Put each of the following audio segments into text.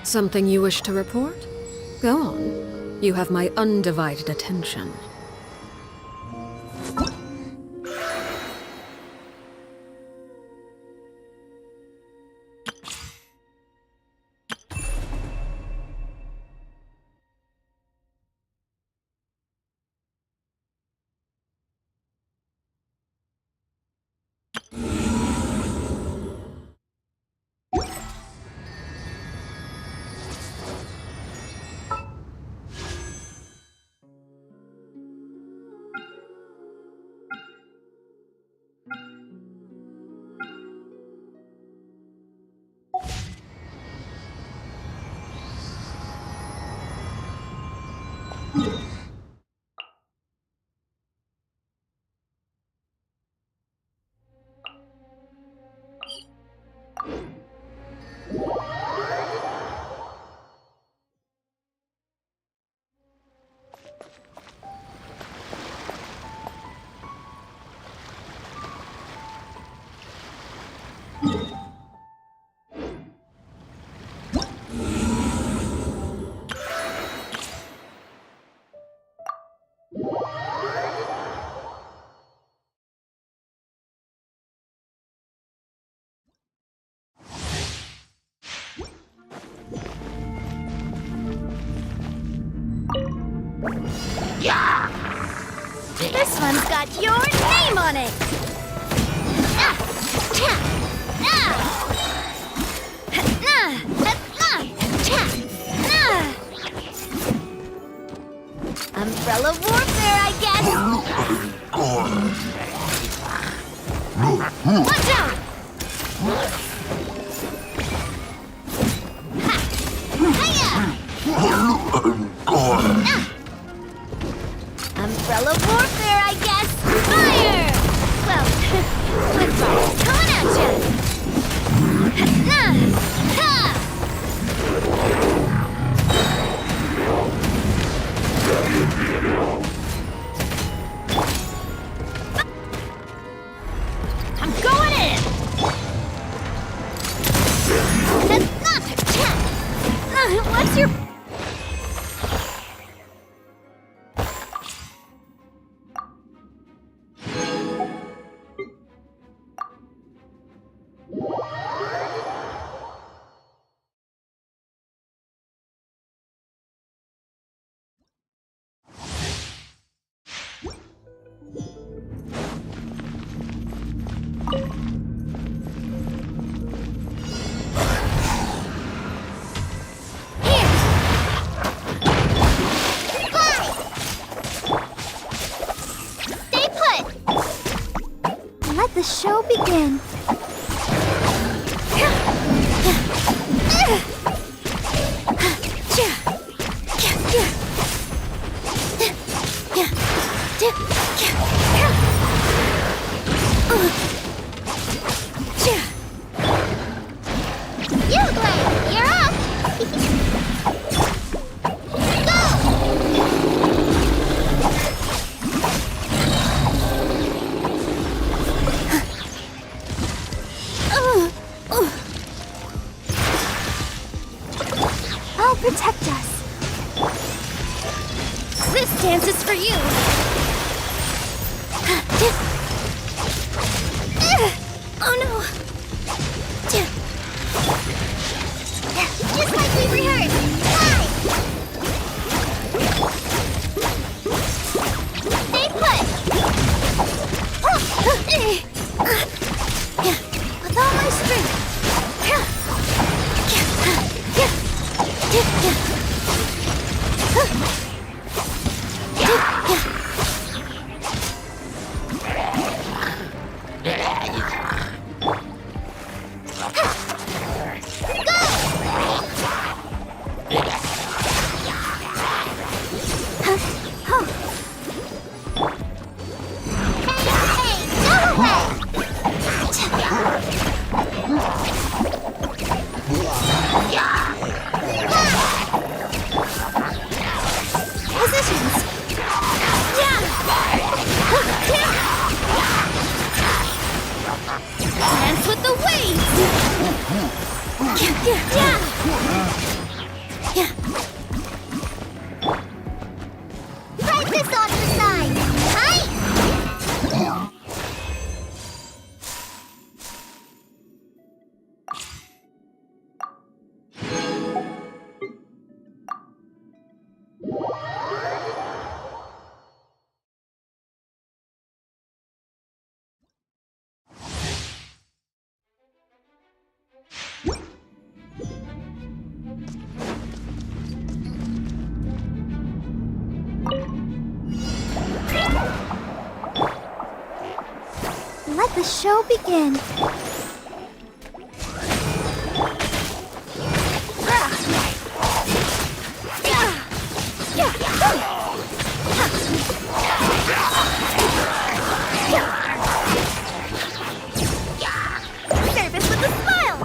Something you wish to report? Go on. You have my undivided attention. This one's got your name on it! Umbrella warfare, I guess! Watch out! Umbrella warfare, I guess! Fire! Well, with fire's coming at ya! I'm going in! What's your... The show begin. You, Blade, you're up. I'll protect us. This dance is for you. Oh no. Just like we rehearsed. Fly! Stay put. With all my strength. Dance with the waves! the show begin. Service with a smile!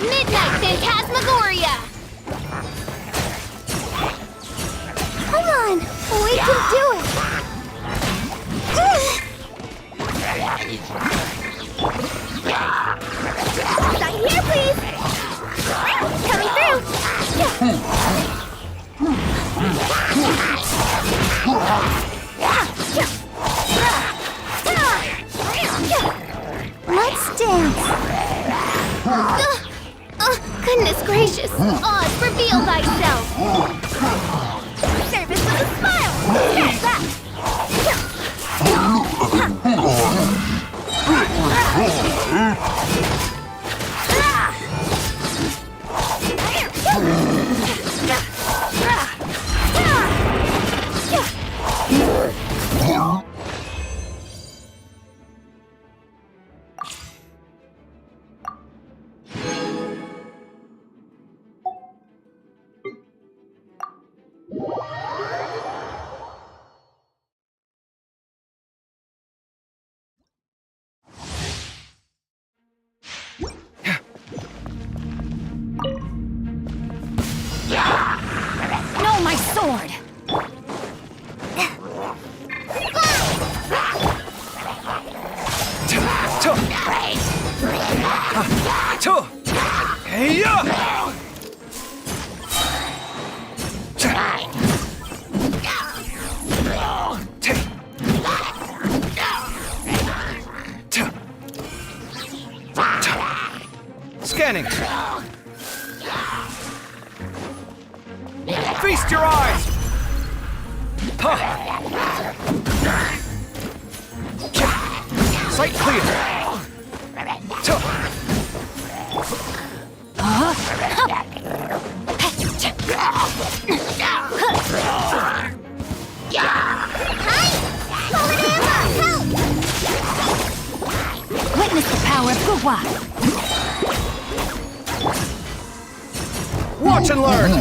Midnight Phantasmagoria! Come on, we can do it! Sign here, please! Coming through! Let's dance! Goodness gracious! Oz, reveal thyself! Service with a smile! Catch that! No, my sword! Scanning. Feast your eyes! Sight clear! Witness the power of Gua. Watch and learn!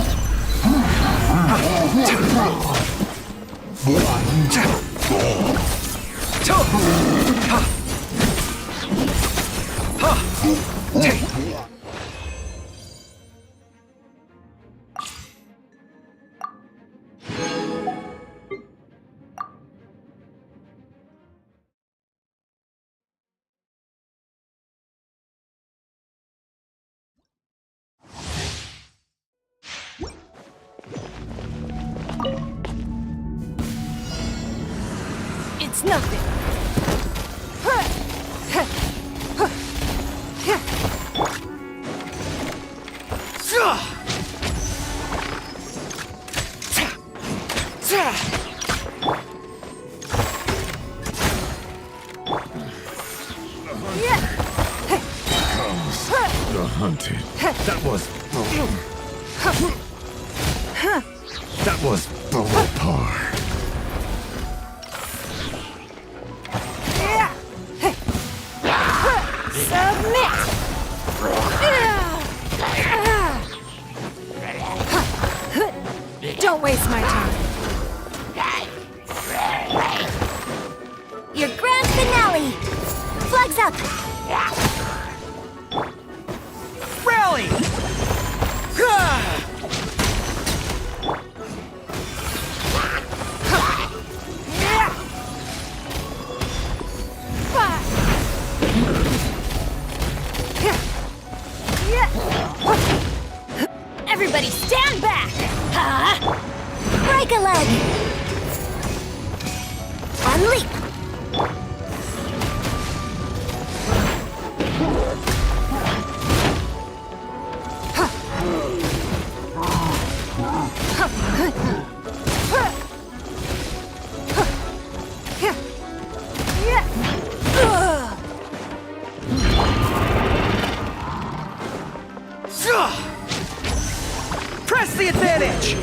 It's nothing. The hunted. That was Par. Submit! Don't waste my time. Your grand finale! Flags up! Rally! Everybody stand back! Break a leg! Unleap! Press the advantage!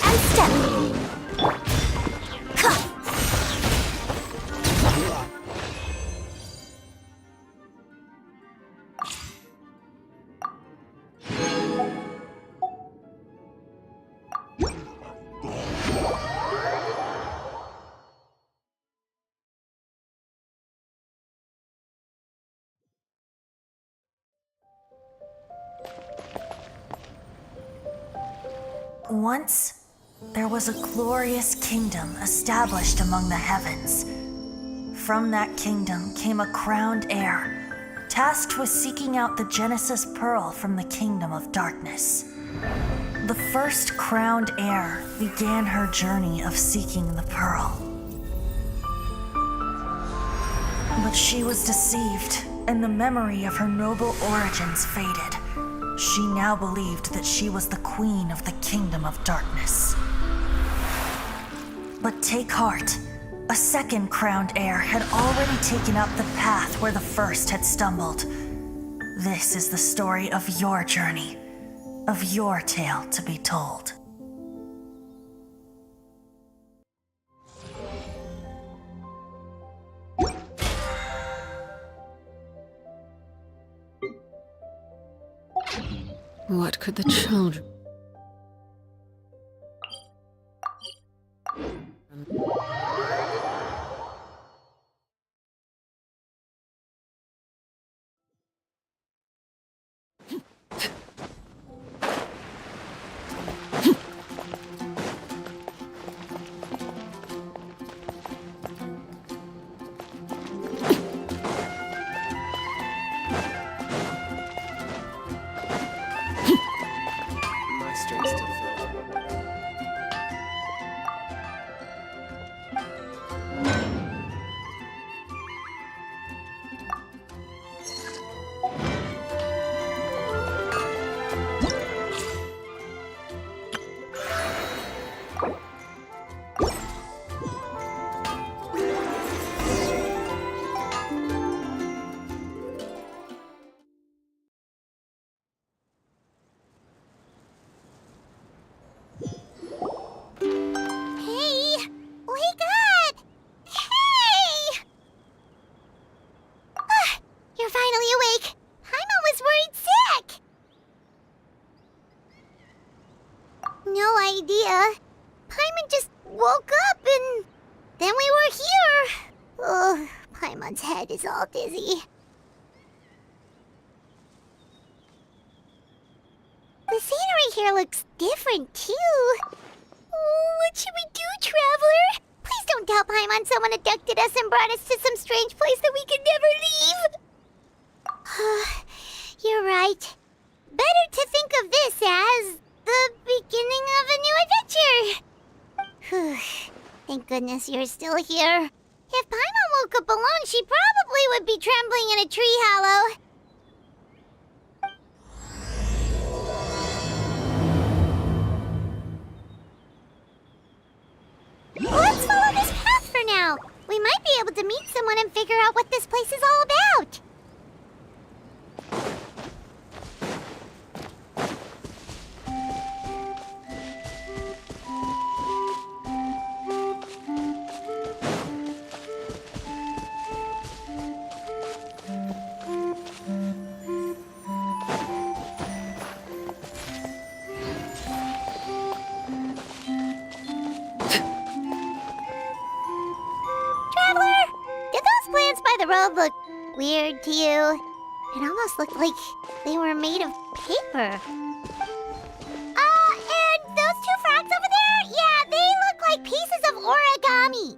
And step! Once, there was a glorious kingdom established among the heavens. From that kingdom came a crowned heir, tasked with seeking out the Genesis Pearl from the kingdom of darkness. The first crowned heir began her journey of seeking the pearl. But she was deceived, and the memory of her noble origins faded. She now believed that she was the queen of the kingdom of darkness. But take heart. A second crowned heir had already taken up the path where the first had stumbled. This is the story of your journey, of your tale to be told. What could the children... My strings still feel. Hey! Wake up! Hey! Ah, you're finally awake. Paimon was worried sick. No idea. Paimon just woke up and then we were here. Oh, Paimon's head is all dizzy. The scenery here looks different, too. Oh, what should we do, Traveler? Please don't tell Paimon someone abducted us and brought us to some strange place that we could never leave. You're right. Better to think of this as the beginning of a new adventure. Thank goodness you're still here. If Paimon woke up alone, she probably would be trembling in a tree hollow. Let's follow this path for now. We might be able to meet someone and figure out what this place is all about. Traveler, did those plants by the road look weird to you? It almost looked like they were made of paper. And those two frogs over there? Yeah, they look like pieces of origami.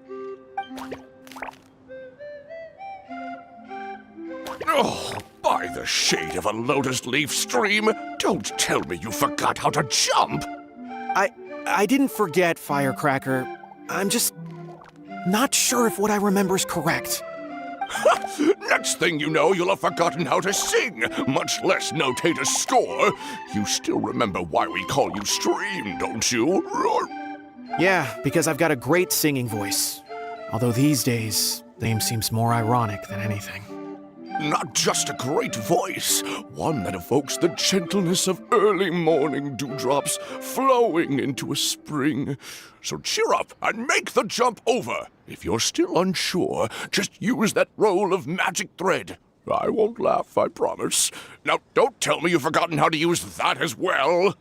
Oh, by the shade of a lotus leaf stream, don't tell me you forgot how to jump! I didn't forget, Firecracker. I'm just not sure if what I remember is correct. Next thing you know, you'll have forgotten how to sing, much less notate a score. You still remember why we call you Stream, don't you? Yeah, because I've got a great singing voice. Although these days, name seems more ironic than anything. Not just a great voice, one that evokes the gentleness of early morning dewdrops flowing into a spring. So cheer up and make the jump over. If you're still unsure, just use that roll of magic thread. I won't laugh, I promise. Now, don't tell me you've forgotten how to use that as well.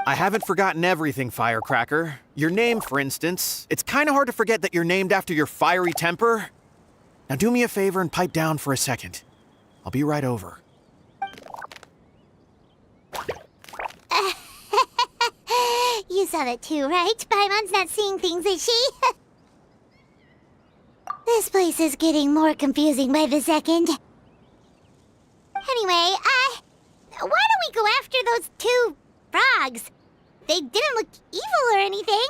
I haven't forgotten everything, Firecracker. Your name, for instance. It's kind of hard to forget that you're named after your fiery temper. Now do me a favor and pipe down for a second. I'll be right over. You saw that too, right? Paimon's not seeing things, is she? This place is getting more confusing by the second. Anyway, why don't we go after those two frogs? They didn't look evil or anything.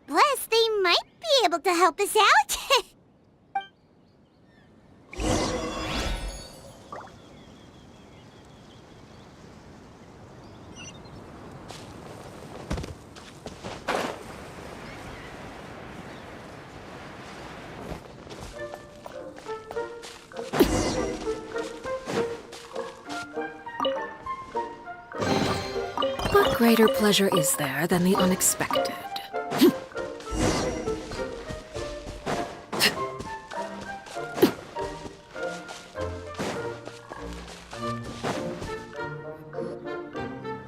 Plus, they might be able to help us out. What greater pleasure is there than the unexpected?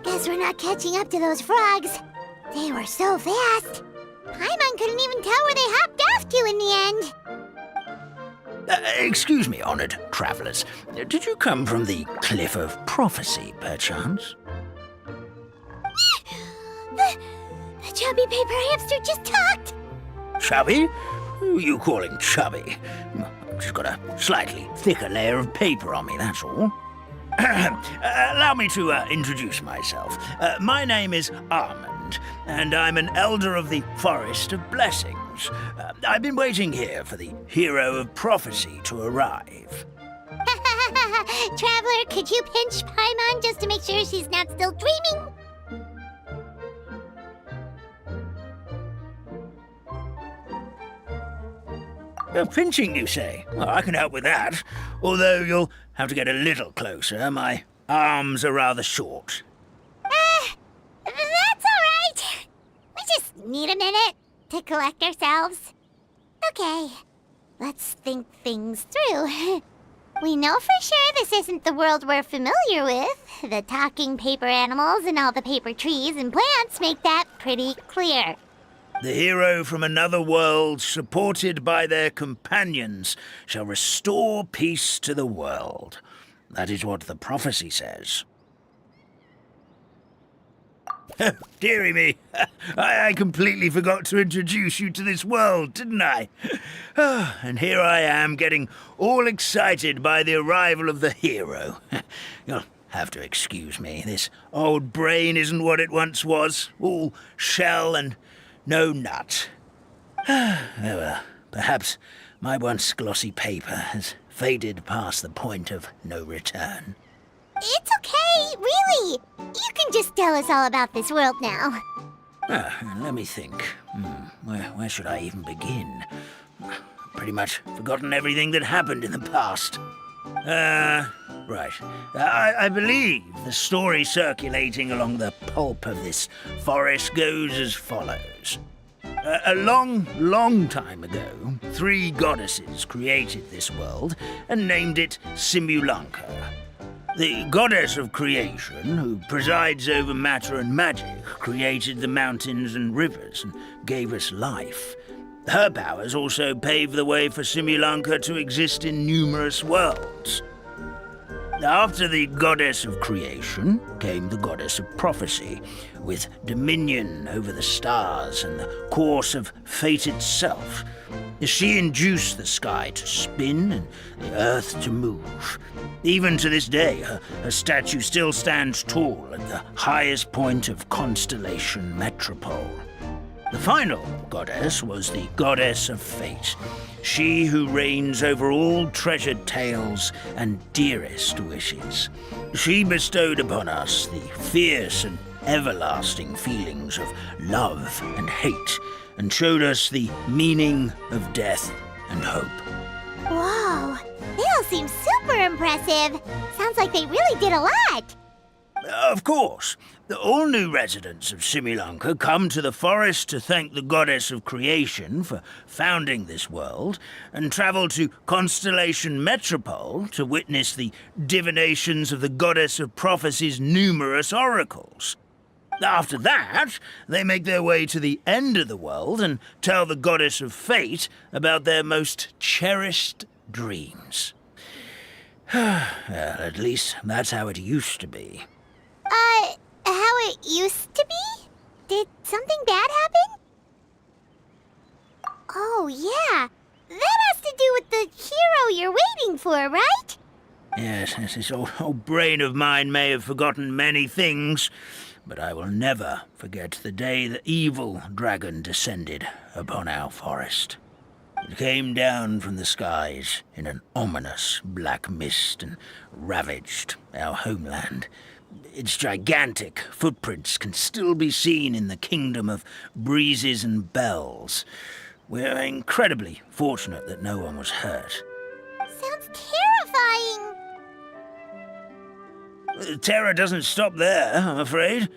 Guess we're not catching up to those frogs. They were so fast. Paimon couldn't even tell where they hopped off to in the end. Excuse me, honored travelers. Did you come from the Cliff of Prophecy, perchance? The chubby paper hamster just talked. Chubby? Who are you calling chubby? I've just got a slightly thicker layer of paper on me, that's all. Allow me to introduce myself. My name is Armand, and I'm an elder of the Forest of Blessings. I've been waiting here for the Hero of Prophecy to arrive. Traveler, could you pinch Paimon just to make sure she's not still dreaming? Pinching, you say? Well, I can help with that. Although you'll have to get a little closer. My arms are rather short. That's all right. We just need a minute to collect ourselves. Okay, let's think things through. We know for sure this isn't the world we're familiar with. The talking paper animals and all the paper trees and plants make that pretty clear. The hero from another world, supported by their companions, shall restore peace to the world. That is what the prophecy says. Dearie me, I completely forgot to introduce you to this world, didn't I? And here I am, getting all excited by the arrival of the hero. You'll have to excuse me. This old brain isn't what it once was, all shell and no nut. Oh well, perhaps my once glossy paper has faded past the point of no return. It's okay, really. You can just tell us all about this world now. Let me think. Where should I even begin? Pretty much forgotten everything that happened in the past. Right. I believe the story circulating along the pulp of this forest goes as follows. A long, long time ago, 3 goddesses created this world and named it Simulanka. The goddess of creation, who presides over matter and magic, created the mountains and rivers and gave us life. Her powers also paved the way for Simulanka to exist in numerous worlds. After the goddess of creation came the goddess of prophecy, with dominion over the stars and the course of fate itself. She induced the sky to spin and the earth to move. Even to this day, her statue still stands tall at the highest point of Constellation Metropole. The final goddess was the goddess of fate, she who reigns over all treasured tales and dearest wishes. She bestowed upon us the fierce and everlasting feelings of love and hate, and showed us the meaning of death and hope. Whoa, they all seem super impressive. Sounds like they really did a lot. Of course. All new residents of Simulanka come to the forest to thank the goddess of creation for founding this world, and travel to Constellation Metropole to witness the divinations of the goddess of prophecy's numerous oracles. After that, they make their way to the end of the world and tell the goddess of fate about their most cherished dreams. Well, at least that's how it used to be. How it used to be? Did something bad happen? Oh, yeah. That has to do with the hero you're waiting for, right? Yes, this old brain of mine may have forgotten many things, but I will never forget the day the evil dragon descended upon our forest. It came down from the skies in an ominous black mist and ravaged our homeland. Its gigantic footprints can still be seen in the kingdom of breezes and bells. We're incredibly fortunate that no one was hurt. Sounds terrifying. The terror doesn't stop there, I'm afraid.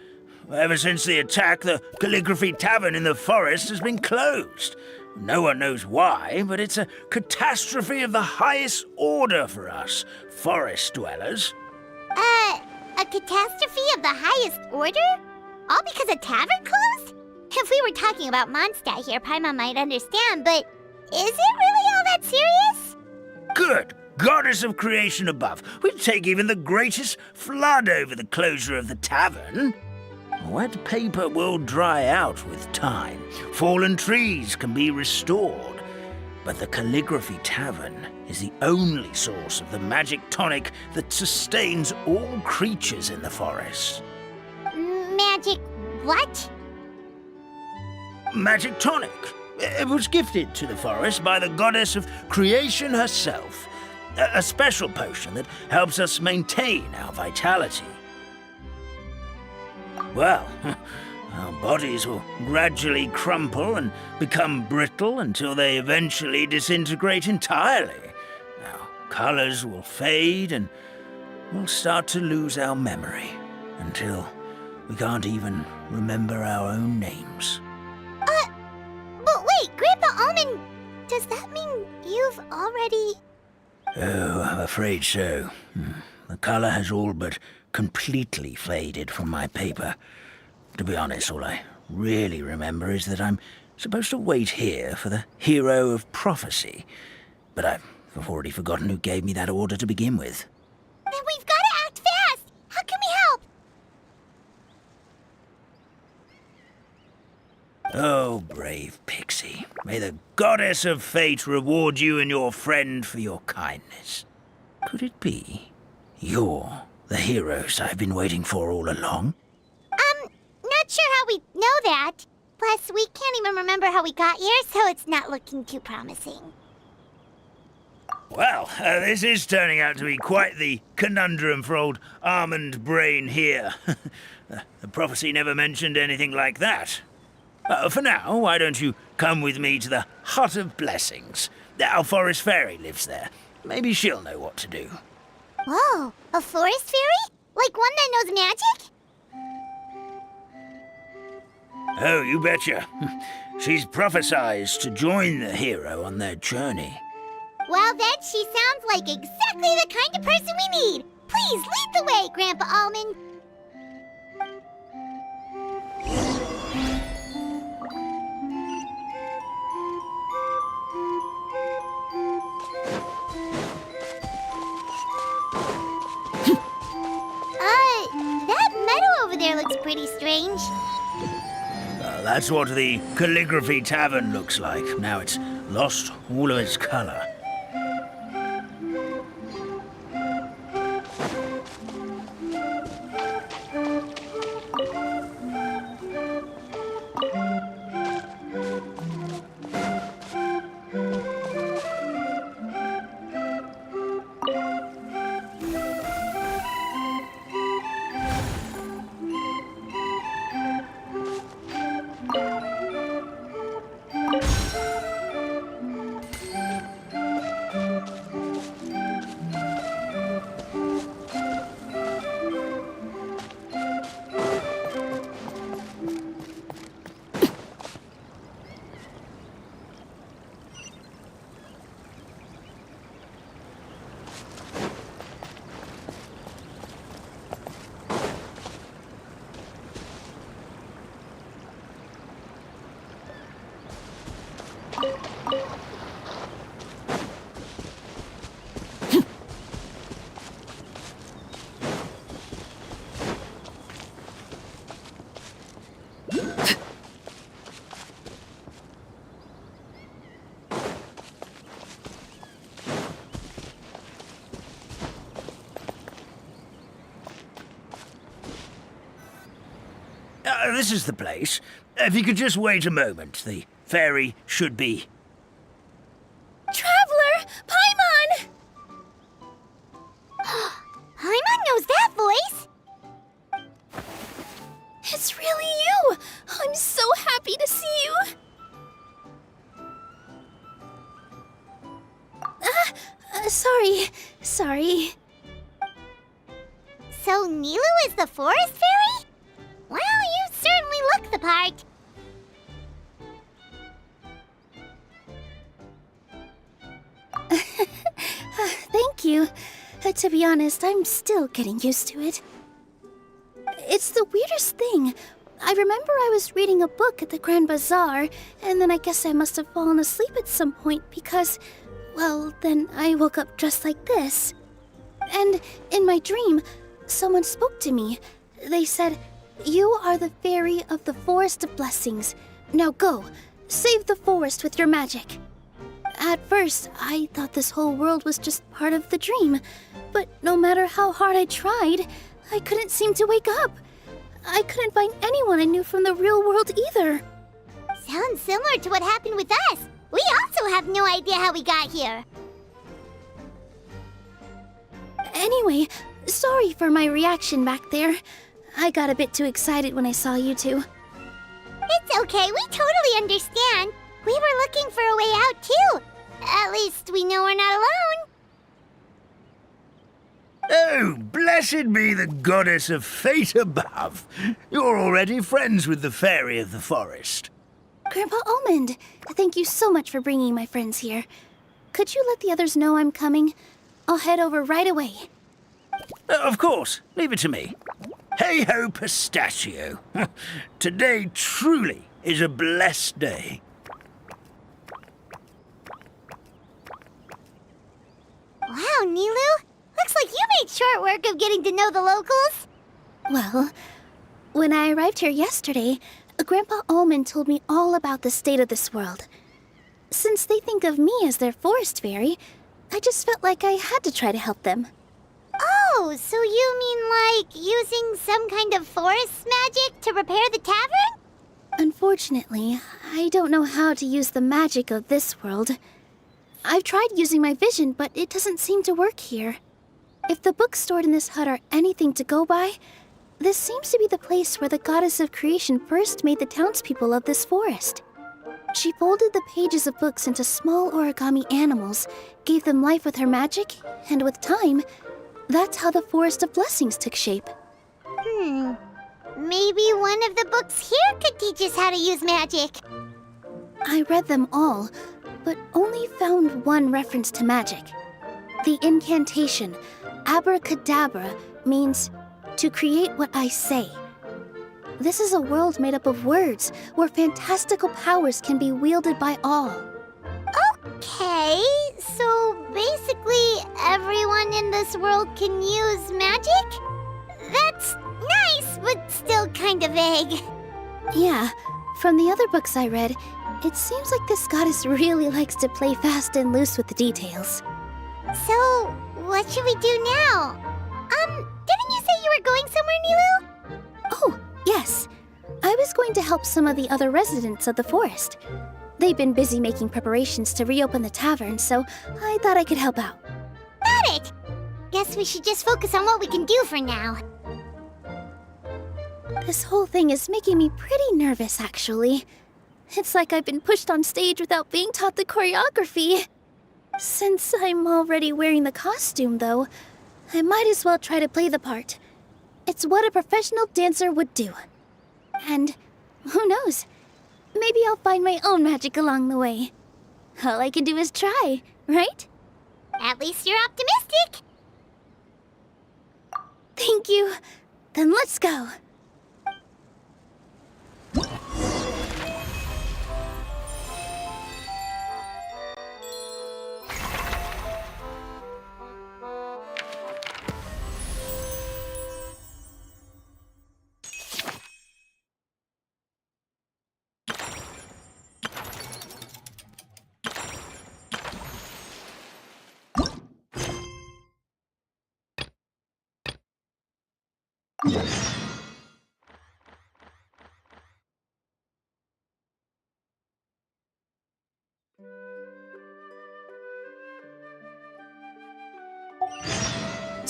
Ever since the attack, the Calligraphy Tavern in the forest has been closed. No one knows why, but it's a catastrophe of the highest order for us, forest dwellers. A catastrophe of the highest order? All because a tavern closed? If we were talking about Mondstadt here, Paimon might understand, but is it really all that serious? Good goddess of creation above, we'd take even the greatest flood over the closure of the tavern. Wet paper will dry out with time. Fallen trees can be restored. But the Calligraphy Tavern is the only source of the magic tonic that sustains all creatures in the forest. Magic what? Magic tonic. It was gifted to the forest by the goddess of creation herself. A special potion that helps us maintain our vitality. Well, our bodies will gradually crumple and become brittle until they eventually disintegrate entirely. Our colors will fade and we'll start to lose our memory until we can't even remember our own names. But wait, Grandpa Almond, does that mean you've already... Oh, I'm afraid so. The color has all but completely faded from my paper. To be honest, all I really remember is that I'm supposed to wait here for the hero of prophecy. But I've already forgotten who gave me that order to begin with. Then we've got to act fast! How can we help? Oh, brave Pixie. May the goddess of fate reward you and your friend for your kindness. Could it be you're the heroes I've been waiting for all along? Not sure how we know that. Plus, we can't even remember how we got here, so it's not looking too promising. Well, this is turning out to be quite the conundrum for old Almond Brain here. The prophecy never mentioned anything like that. For now, why don't you come with me to the Hut of Blessings? Our forest fairy lives there. Maybe she'll know what to do. Whoa, a forest fairy? Like one that knows magic? Oh, you betcha. She's prophesized to join the hero on their journey. Well, then she sounds like exactly the kind of person we need. Please lead the way, Grandpa Almond. That meadow over there looks pretty strange. That's what the Calligraphy Tavern looks like. Now it's lost all of its color. This is the place. If you could just wait a moment, the fairy should be... Traveler! Paimon! Paimon knows that voice! It's really you! I'm so happy to see you! Sorry. So Nilou is the forest fairy? Well, you certainly look the part. Thank you. To be honest, I'm still getting used to it. It's the weirdest thing. I remember I was reading a book at the Grand Bazaar, and then I guess I must have fallen asleep at some point because, well, then I woke up dressed like this. And in my dream, someone spoke to me. They said, "You are the fairy of the Forest of Blessings. Now go, save the forest with your magic." At first, I thought this whole world was just part of the dream, but no matter how hard I tried, I couldn't seem to wake up. I couldn't find anyone I knew from the real world either. Sounds similar to what happened with us. We also have no idea how we got here. Anyway, sorry for my reaction back there. I got a bit too excited when I saw you two. It's okay, we totally understand. We were looking for a way out too. At least we know we're not alone. Oh, blessed be the goddess of fate above. You're already friends with the fairy of the forest. Grandpa Almond, thank you so much for bringing my friends here. Could you let the others know I'm coming? I'll head over right away. Of course, leave it to me. Hey-ho, pistachio. Today truly is a blessed day. Wow, Nilou! Looks like you made short work of getting to know the locals. Well, when I arrived here yesterday, Grandpa Almond told me all about the state of this world. Since they think of me as their forest fairy, I just felt like I had to try to help them. Oh, so you mean like using some kind of forest magic to repair the tavern? Unfortunately, I don't know how to use the magic of this world. I've tried using my vision, but it doesn't seem to work here. If the books stored in this hut are anything to go by, this seems to be the place where the goddess of creation first made the townspeople of this forest. She folded the pages of books into small origami animals, gave them life with her magic, and with time, that's how the Forest of Blessings took shape. Maybe one of the books here could teach us how to use magic. I read them all, but only found one reference to magic. The incantation, abracadabra, means to create what I say. This is a world made up of words, where fantastical powers can be wielded by all. Okay, so basically everyone in this world can use magic? That's nice, but still kind of vague. Yeah, from the other books I read, it seems like this goddess really likes to play fast and loose with the details. So, what should we do now? Didn't you say you were going somewhere, Nilou? Oh, yes. I was going to help some of the other residents of the forest. They've been busy making preparations to reopen the tavern, so I thought I could help out. Got it! Guess we should just focus on what we can do for now. This whole thing is making me pretty nervous, actually. It's like I've been pushed on stage without being taught the choreography. Since I'm already wearing the costume, though, I might as well try to play the part. It's what a professional dancer would do. And who knows? Maybe I'll find my own magic along the way. All I can do is try, right? At least you're optimistic. Thank you. Then let's go.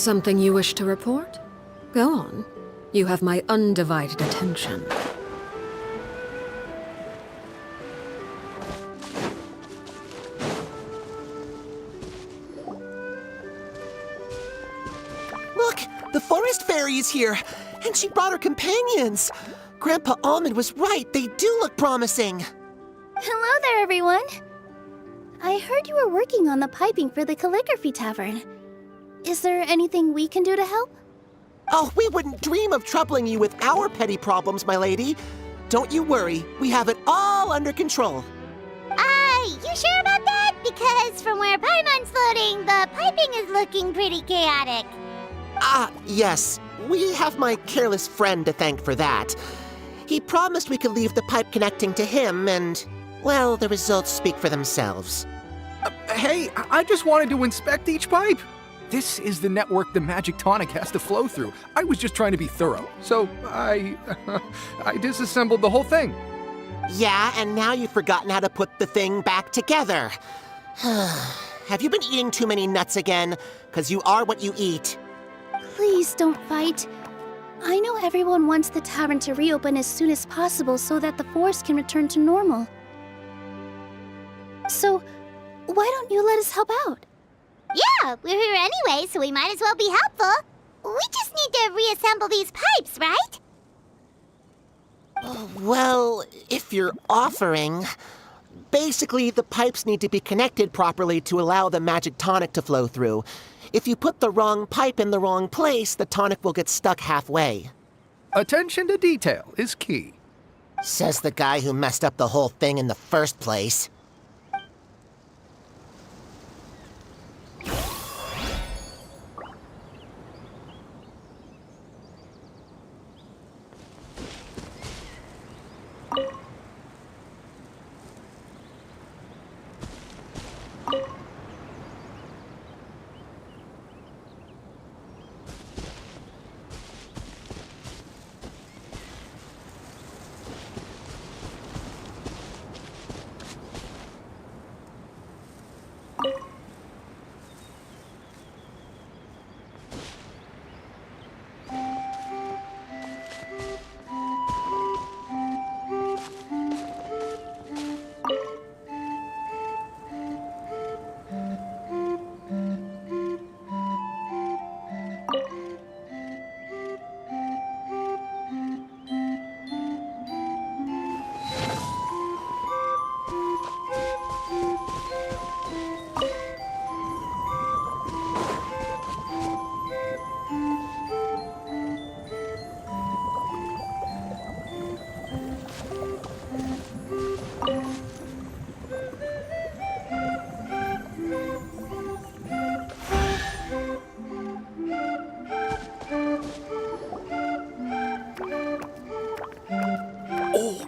Something you wish to report? Go on. You have my undivided attention. Look, the forest fairy is here, and she brought her companions. Grandpa Almond was right, they do look promising. Hello there, everyone. I heard you were working on the piping for the calligraphy tavern. Is there anything we can do to help? Oh, we wouldn't dream of troubling you with our petty problems, my lady. Don't you worry, we have it all under control. You sure about that? Because from where Paimon's floating, the piping is looking pretty chaotic. Yes. We have my careless friend to thank for that. He promised we could leave the pipe connecting to him, and, well, the results speak for themselves. Hey, I just wanted to inspect each pipe. This is the network the magic tonic has to flow through. I was just trying to be thorough, so I disassembled the whole thing. Yeah, and now you've forgotten how to put the thing back together. Have you been eating too many nuts again? 'Cause you are what you eat. Please don't fight. I know everyone wants the tavern to reopen as soon as possible so that the forest can return to normal. So, why don't you let us help out? Yeah, we're here anyway, so we might as well be helpful. We just need to reassemble these pipes, right? Well, if you're offering... Basically, the pipes need to be connected properly to allow the magic tonic to flow through. If you put the wrong pipe in the wrong place, the tonic will get stuck halfway. Attention to detail is key. Says the guy who messed up the whole thing in the first place.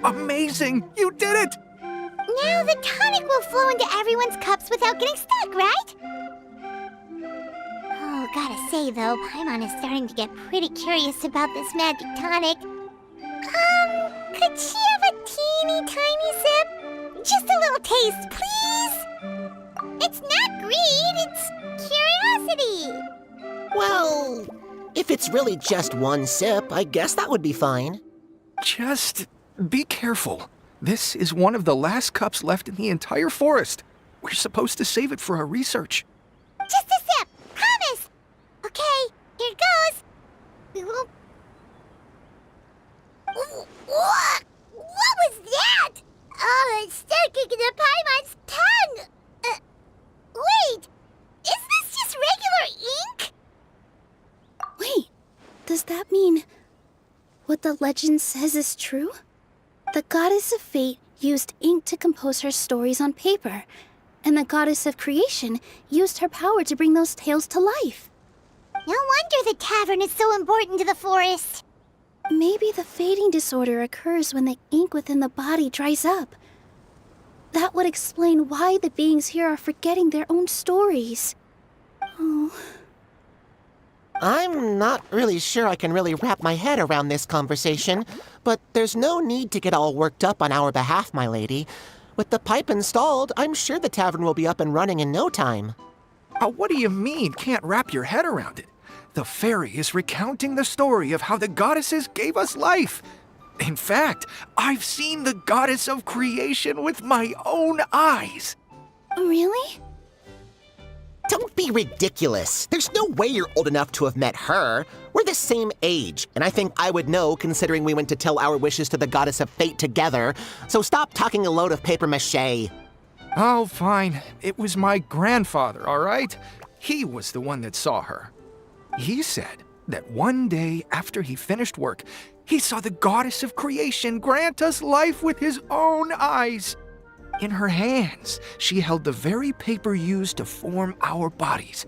Amazing! You did it! Now the tonic will flow into everyone's cups without getting stuck, right? Oh, gotta say though, Paimon is starting to get pretty curious about this magic tonic. Could she have a teeny tiny sip? Just a little taste, please? It's not greed, it's curiosity. Well, if it's really just one sip, I guess that would be fine. Just be careful. This is one of the last cups left in the entire forest. We're supposed to save it for our research. Just a sip, promise. Okay, here it goes. What was that? Oh, it's sticking to Paimon's tongue. Wait, is this just regular ink? Wait, does that mean what the legend says is true? The goddess of fate used ink to compose her stories on paper, and the goddess of creation used her power to bring those tales to life. No wonder the tavern is so important to the forest. Maybe the fading disorder occurs when the ink within the body dries up. That would explain why the beings here are forgetting their own stories. Oh. I'm not really sure I can really wrap my head around this conversation, but there's no need to get all worked up on our behalf, my lady. With the pipe installed, I'm sure the tavern will be up and running in no time. What do you mean, can't wrap your head around it? The fairy is recounting the story of how the goddesses gave us life. In fact, I've seen the goddess of creation with my own eyes. Really? Don't be ridiculous. There's no way you're old enough to have met her. We're the same age, and I think I would know considering we went to tell our wishes to the goddess of fate together. So stop talking a load of papier-mâché. Oh, fine. It was my grandfather, all right? He was the one that saw her. He said that one day after he finished work, he saw the goddess of creation grant us life with his own eyes. In her hands, she held the very paper used to form our bodies.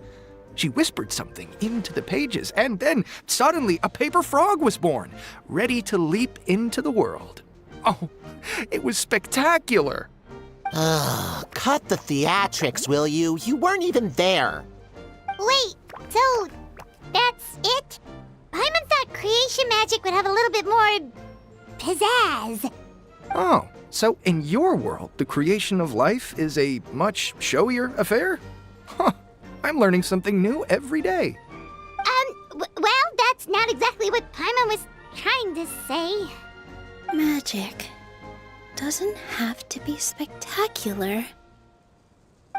She whispered something into the pages, and then suddenly a paper frog was born, ready to leap into the world. Oh, it was spectacular. Ugh, cut the theatrics, will you? You weren't even there. Wait, so that's it? Paimon thought creation magic would have a little bit more pizzazz. Oh, so in your world, the creation of life is a much showier affair? Huh, I'm learning something new every day. Well, that's not exactly what Paimon was trying to say. Magic doesn't have to be spectacular.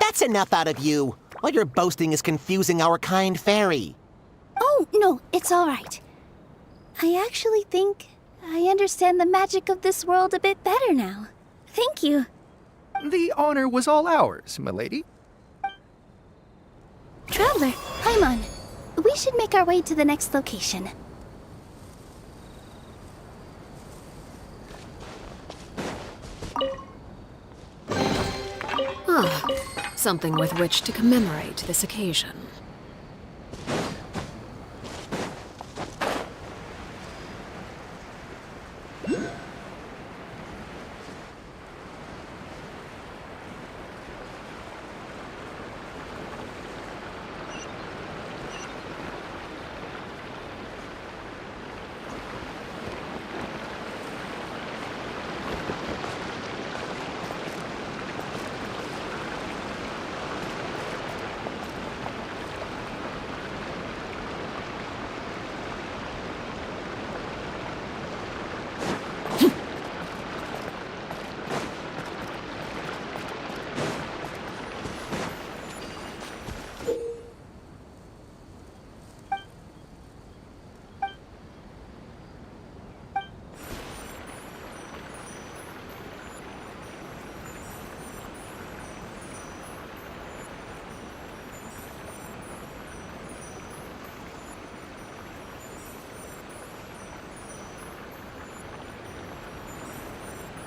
That's enough out of you. All your boasting is confusing our kind fairy. Oh, no, it's all right. I actually think I understand the magic of this world a bit better now. Thank you. The honor was all ours, milady. Traveler, Paimon, we should make our way to the next location. Ah, something with which to commemorate this occasion.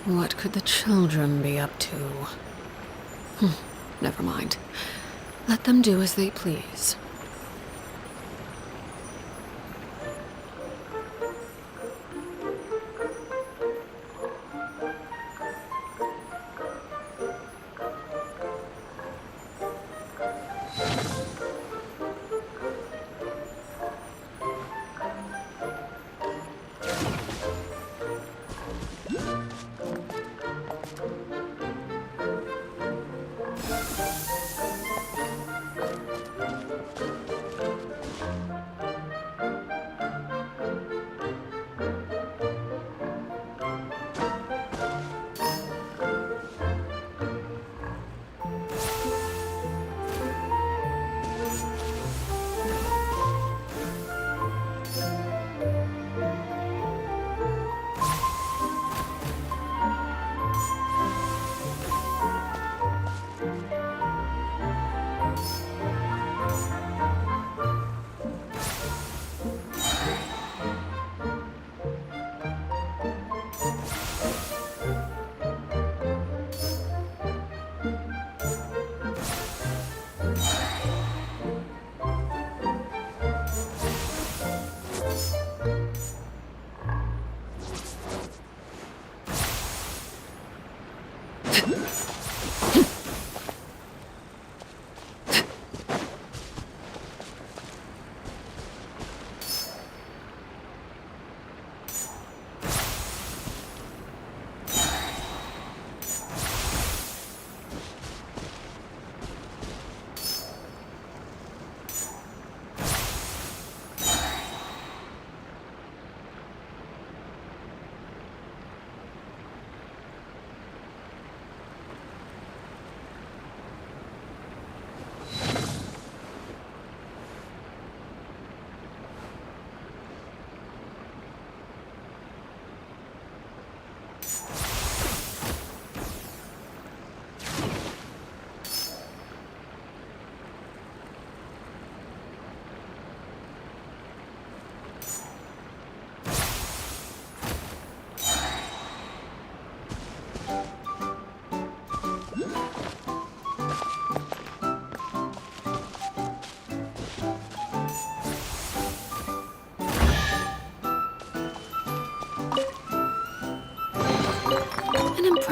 What could the children be up to? Never mind. Let them do as they please.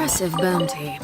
Impressive bounty.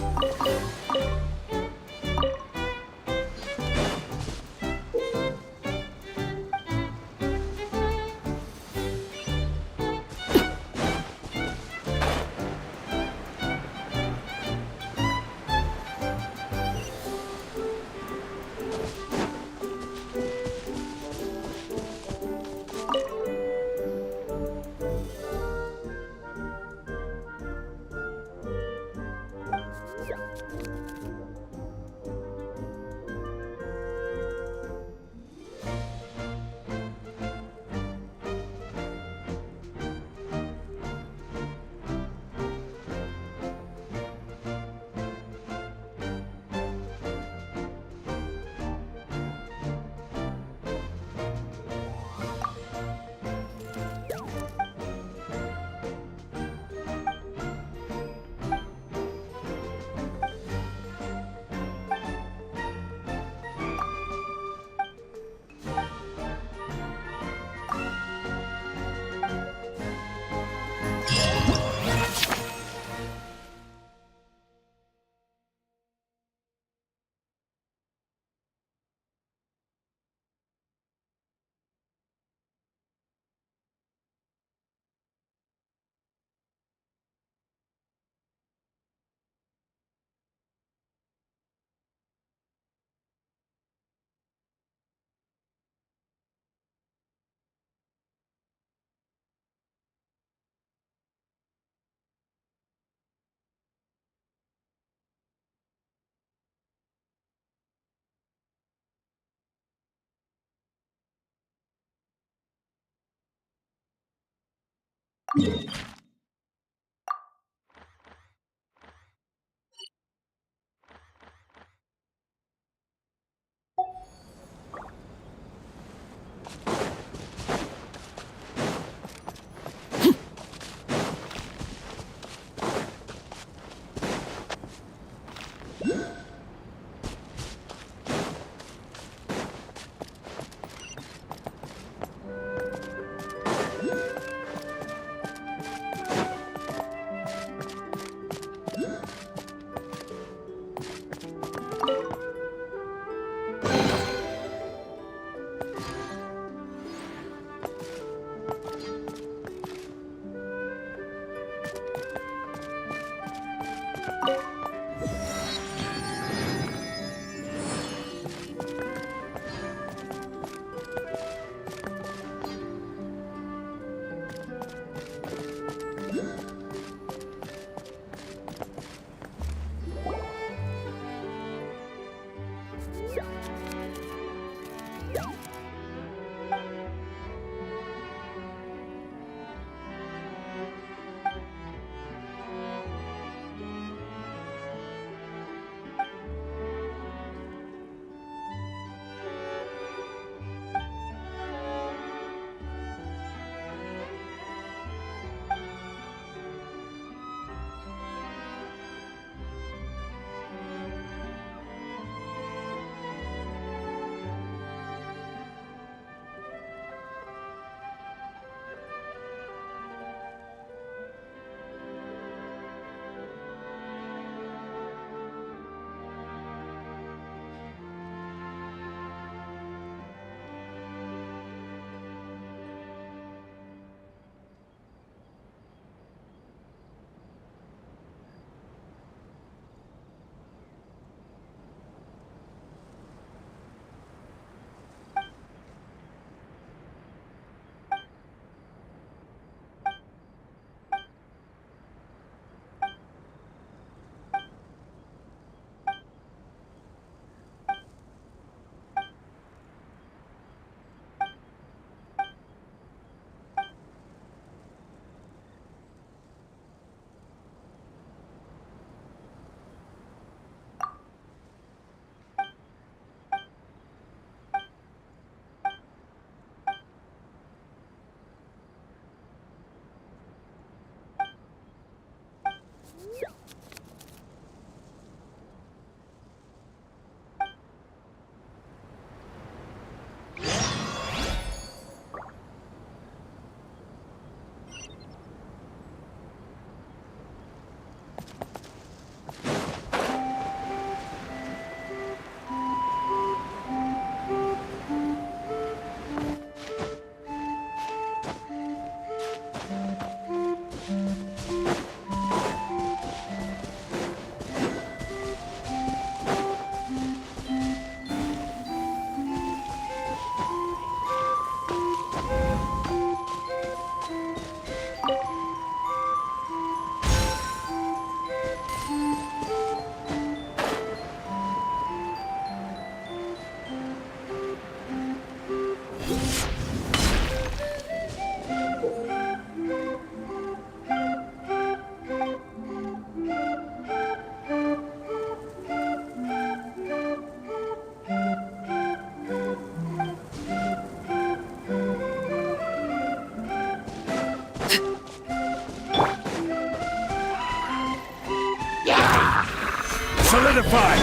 solidified!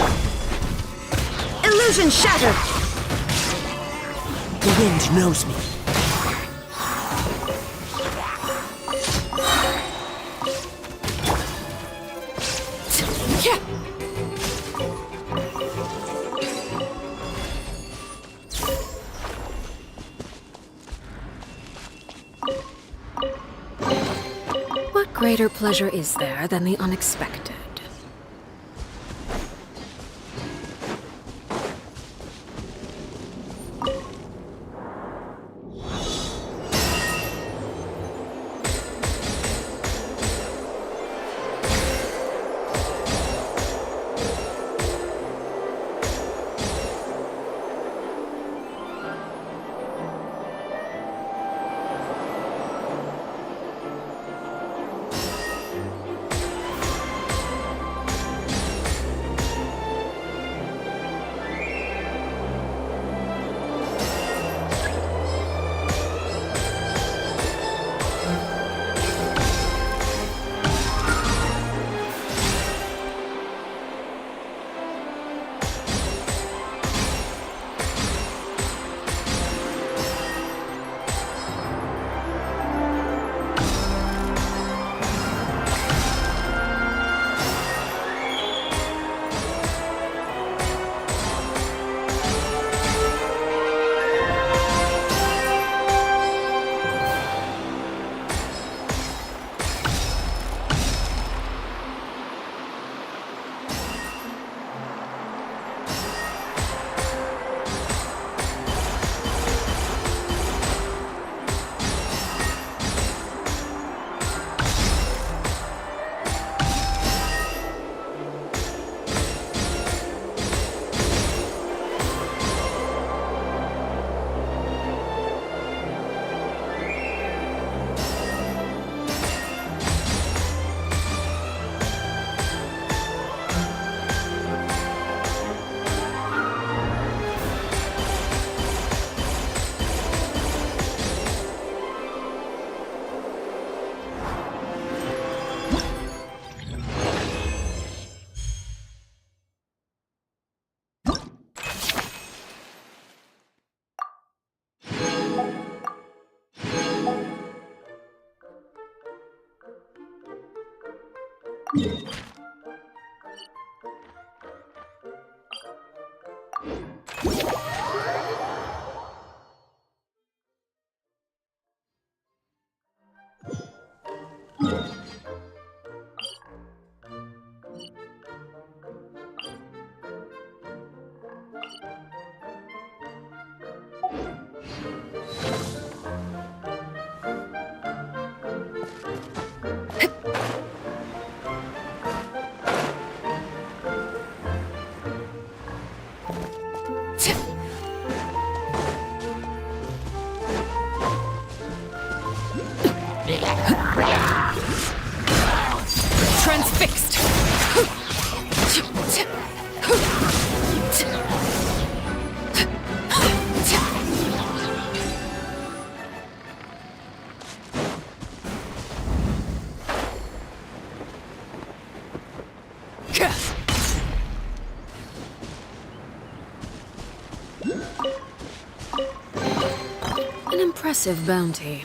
Illusion shattered! The wind knows me. What greater pleasure is there than the unexpected? Transfixed! An impressive bounty.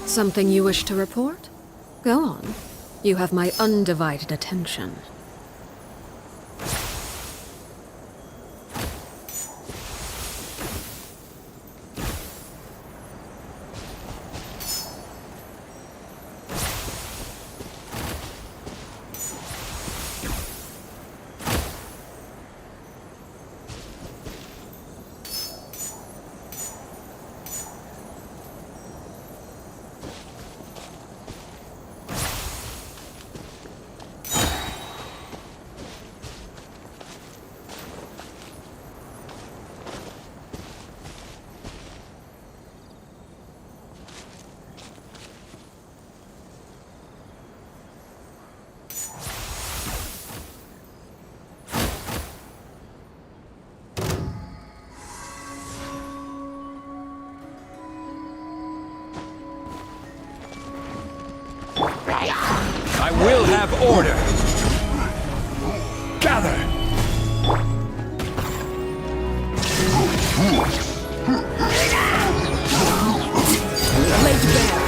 Something you wish to report? Go on. You have my undivided attention. I will have order. Gather. Laid bare.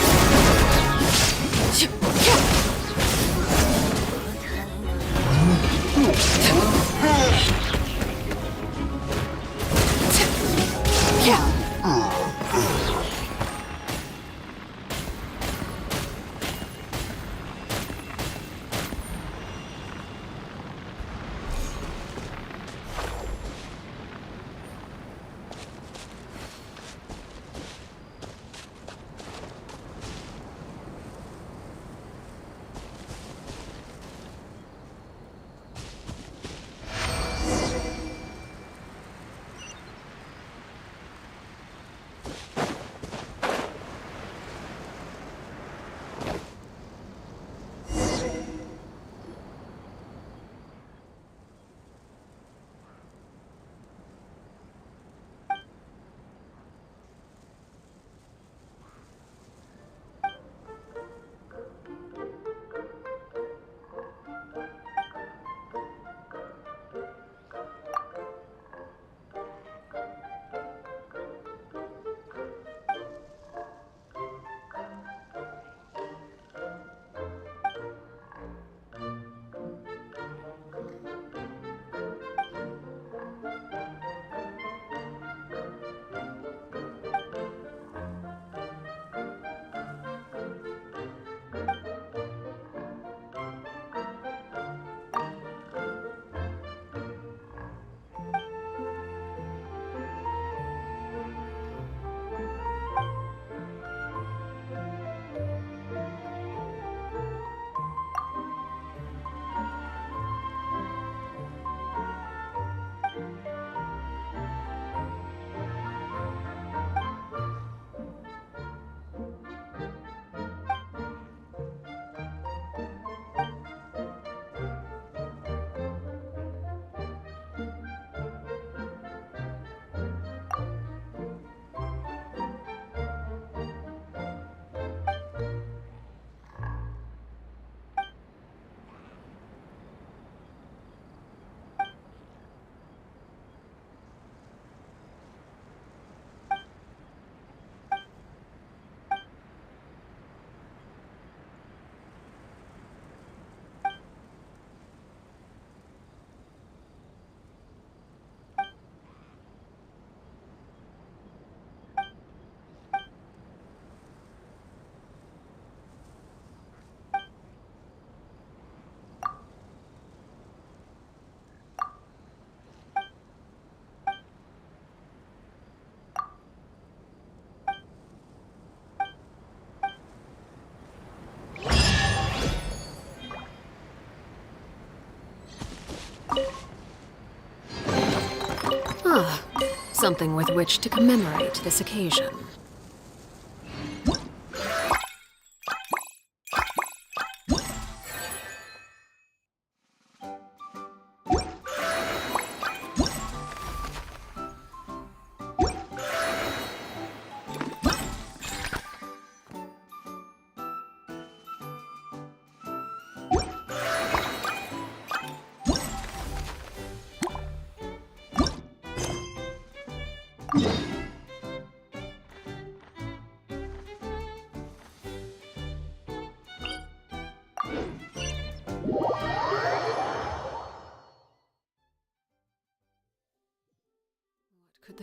Ah, something with which to commemorate this occasion.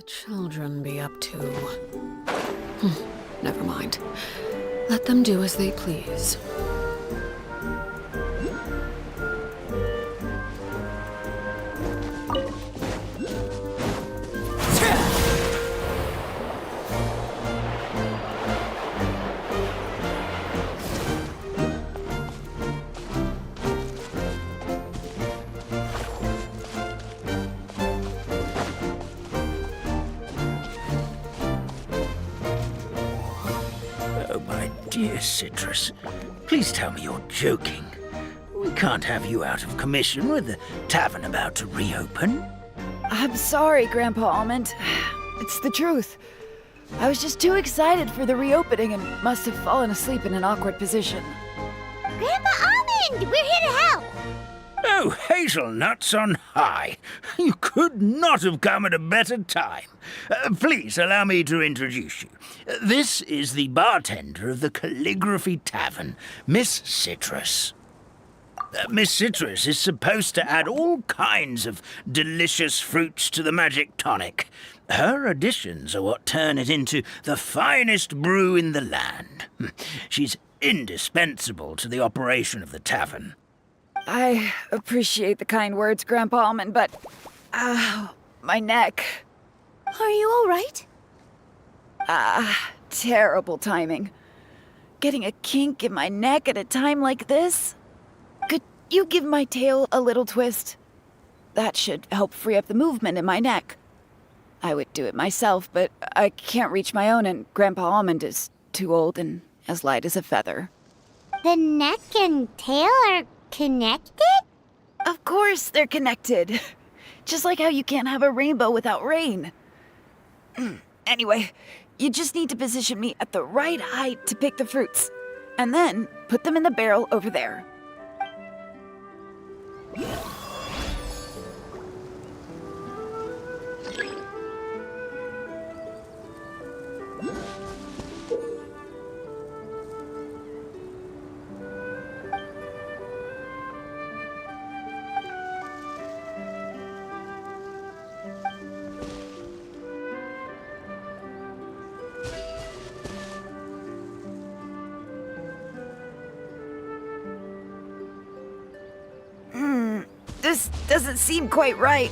children be up to? Never mind. Let them do as they please. Oh, my dear Citrus, please tell me you're joking. We can't have you out of commission with the tavern about to reopen. I'm sorry, Grandpa Almond. It's the truth. I was just too excited for the reopening and must have fallen asleep in an awkward position. Grandpa Almond, we're here to help. Oh, hazelnuts on high. You could not have come at a better time. Please allow me to introduce you. This is the bartender of the Calligraphy Tavern, Miss Citrus. Miss Citrus is supposed to add all kinds of delicious fruits to the magic tonic. Her additions are what turn it into the finest brew in the land. She's indispensable to the operation of the tavern. I appreciate the kind words, Grandpa Almond, but... my neck. Are you all right? Terrible timing. Getting a kink in my neck at a time like this? Could you give my tail a little twist? That should help free up the movement in my neck. I would do it myself, but I can't reach my own, and Grandpa Almond is too old and as light as a feather. The neck and tail are connected? Of course they're connected. Just like how you can't have a rainbow without rain. Anyway, you just need to position me at the right height to pick the fruits, and then put them in the barrel over there. This doesn't seem quite right.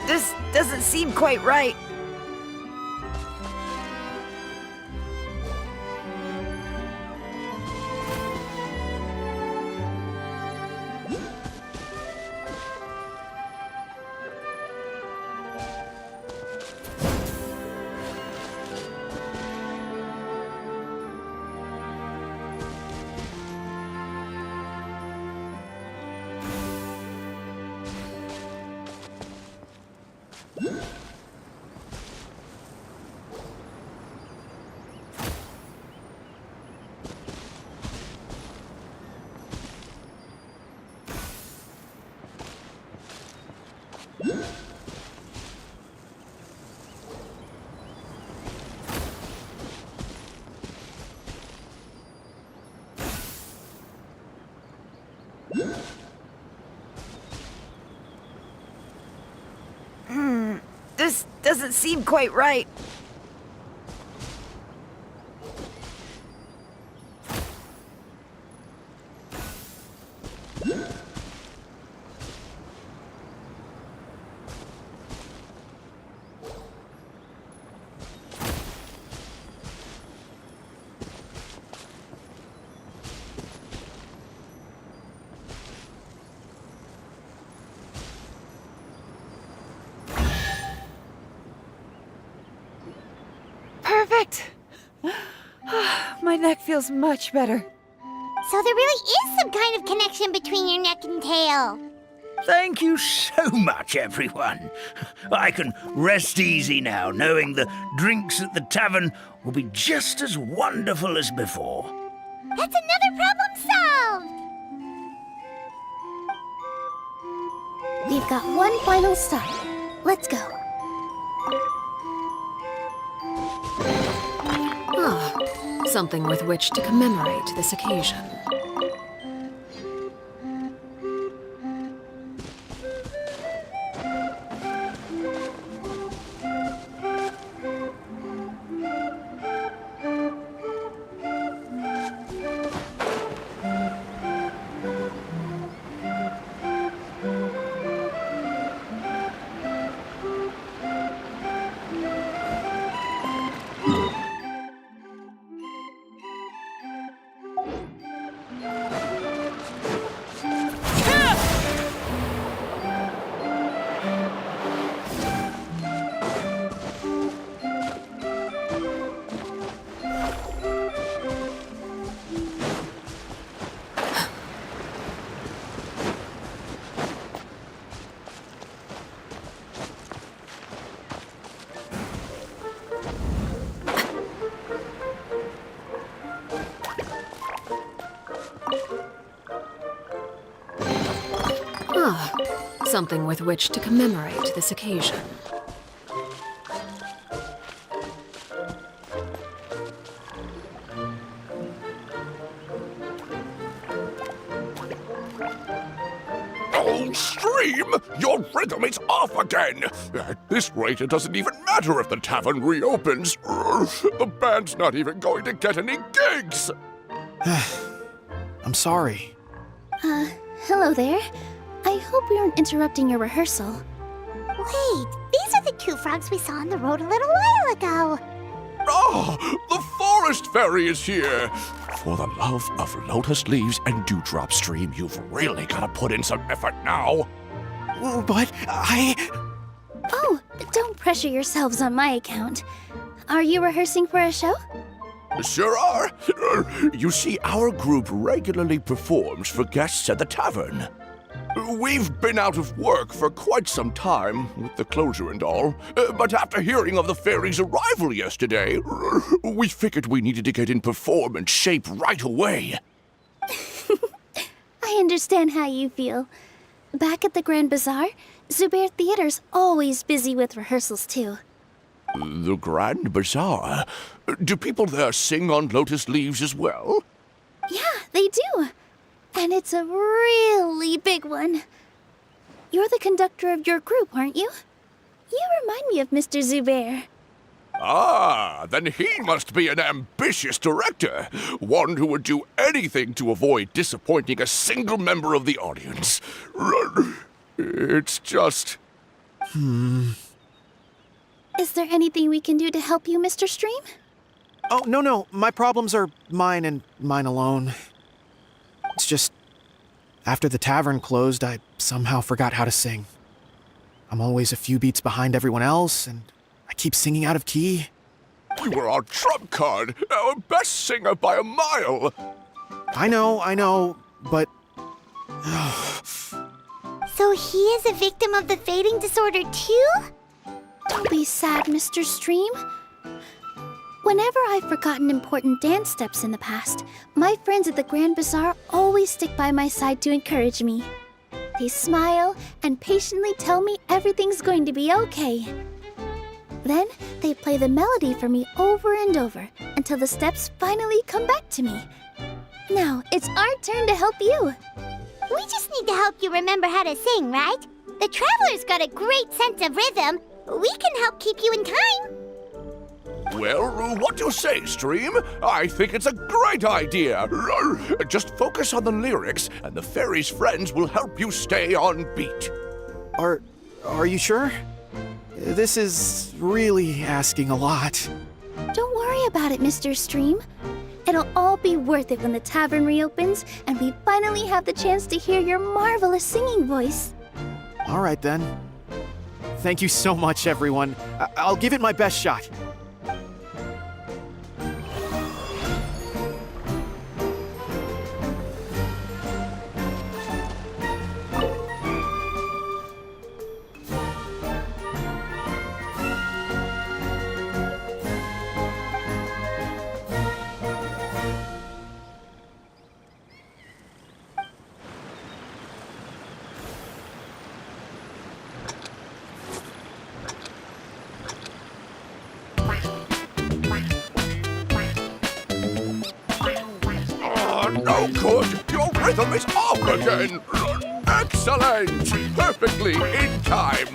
This doesn't seem quite right. This doesn't seem quite right. Perfect! My neck feels much better. So there really is some kind of connection between your neck and tail. Thank you so much, everyone. I can rest easy now, knowing the drinks at the tavern will be just as wonderful as before. That's another problem solved! We've got one final stop. Let's go. Ah, something with which to commemorate this occasion. Ah, something with which to commemorate this occasion. Oh, Stream! Your rhythm is off again! At this rate, it doesn't even matter if the tavern reopens. The band's not even going to get any gigs! I'm sorry. Hello there. I hope we aren't interrupting your rehearsal. Wait, these are the two frogs we saw on the road a little while ago. Oh, the forest fairy is here! For the love of lotus leaves and dewdrop, Stream, you've really got to put in some effort now. But Oh, don't pressure yourselves on my account. Are you rehearsing for a show? Sure are. You see, our group regularly performs for guests at the tavern. We've been out of work for quite some time, with the closure and all, but after hearing of the fairy's arrival yesterday, we figured we needed to get in performance shape right away. I understand how you feel. Back at the Grand Bazaar, Zubair Theater's always busy with rehearsals too. The Grand Bazaar? Do people there sing on lotus leaves as well? Yeah, they do. And it's a really big one. You're the conductor of your group, aren't you? You remind me of Mr. Zubair. Ah, then he must be an ambitious director. One who would do anything to avoid disappointing a single member of the audience. It's just... Is there anything we can do to help you, Mr. Stream? oh no, my problems are mine and mine alone. It's just after the tavern closed, I somehow forgot how to sing. I'm always a few beats behind everyone else, and I keep singing out of key. You were our trump card, our best singer by a mile. I know, but So he is a victim of the fading disorder too? Don't be sad, Mr. Stream. Whenever I've forgotten important dance steps in the past, my friends at the Grand Bazaar always stick by my side to encourage me. They smile and patiently tell me everything's going to be okay. Then they play the melody for me over and over until the steps finally come back to me. Now it's our turn to help you. We just need to help you remember how to sing, right? The Traveler's got a great sense of rhythm. We can help keep you in time. Well, what do you say, Stream? I think it's a great idea. Just focus on the lyrics, and the fairy's friends will help you stay on beat. are you sure? This is really asking a lot. Don't worry about it, Mr. Stream. It'll all be worth it when the tavern reopens and we finally have the chance to hear your marvelous singing voice. All right then. Thank you so much, everyone. I'll give it my best shot. good! Your rhythm is off again! Excellent! Perfectly in time!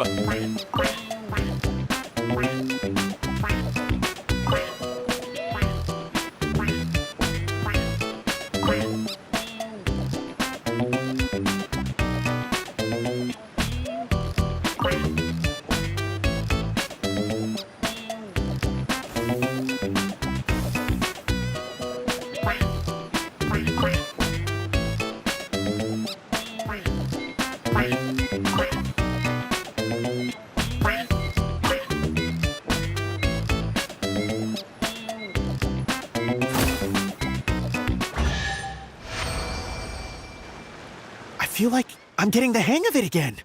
I feel like I'm getting the hang of it again.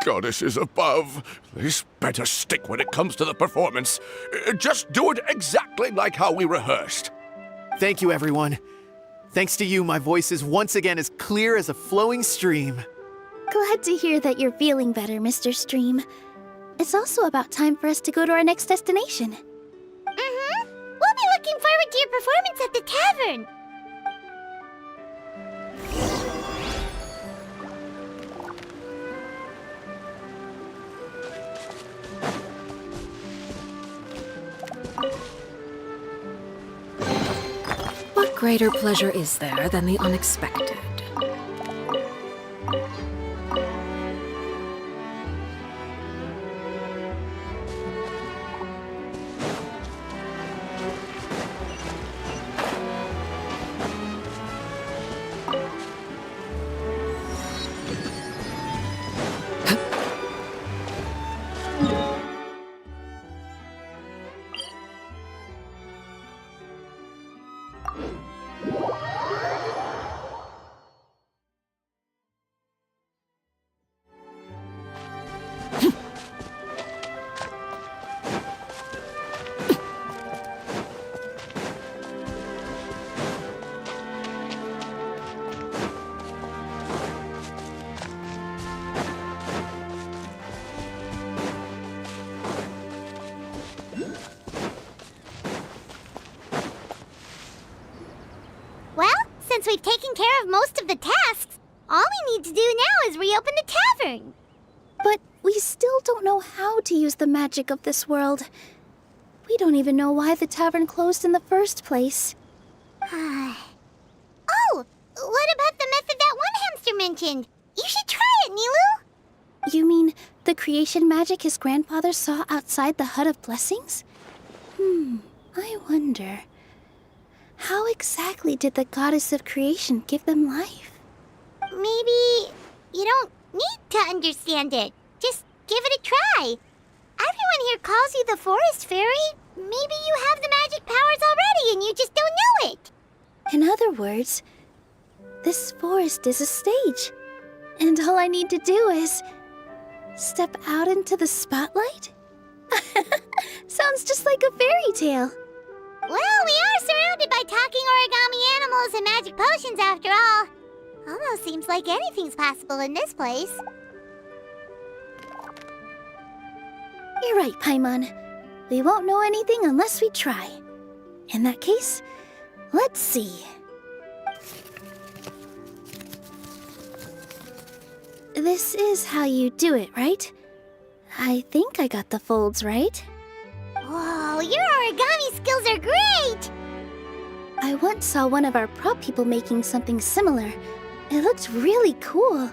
Goddesses above, this better stick when it comes to the performance. Just do it exactly like how we rehearsed. Thank you, everyone. Thanks to you, my voice is once again as clear as a flowing stream. Glad to hear that you're feeling better, Mr. Stream. It's also about time for us to go to our next destination. Mm-hmm. We'll be looking forward to your performance at the tavern. What greater pleasure is there than the unexpected? Well, since we've taken care of most of the tasks, all we need to do now is reopen the tavern. But we still don't know how to use the magic of this world. We don't even know why the tavern closed in the first place. Oh, what about the method that one hamster mentioned? You should try it, Nilou. You mean the creation magic his grandfather saw outside the Hut of Blessings? I wonder. How exactly did the goddess of creation give them life? Maybe you don't need to understand it. Just give it a try. Everyone here calls you the Forest Fairy. Maybe you have the magic powers already and you just don't know it. In other words, this forest is a stage. And all I need to do is step out into the spotlight? Sounds just like a fairy tale. Well, we are surrounded by talking origami animals and magic potions after all. Almost seems like anything's possible in this place. You're right, Paimon. We won't know anything unless we try. In that case, let's see. This is how you do it, right? I think I got the folds right. Whoa, your origami skills are great! I once saw one of our prop people making something similar. It looked really cool,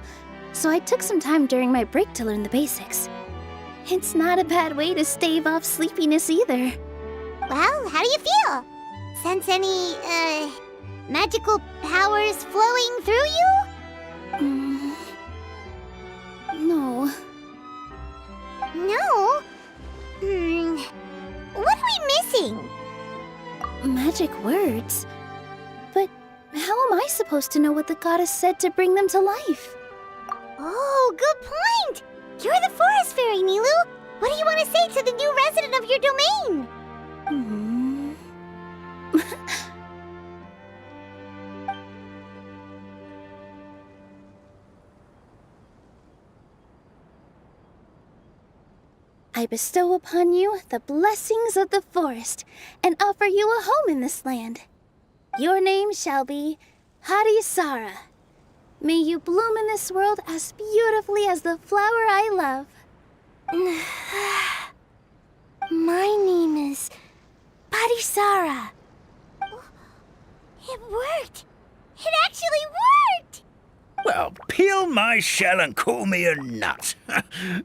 so I took some time during my break to learn the basics. It's not a bad way to stave off sleepiness either. Well, how do you feel? Sense any, magical powers flowing through you? No. No? What are we missing? Magic words? But how am I supposed to know what the goddess said to bring them to life? Oh, good point! You're the Forest Fairy, Nilou! What do you want to say to the new resident of your domain? I bestow upon you the blessings of the forest and offer you a home in this land. Your name shall be Hadisara, may you bloom in this world as beautifully as the flower I love. My name is Padisara. It worked! It actually worked! Well, peel my shell and call me a nut.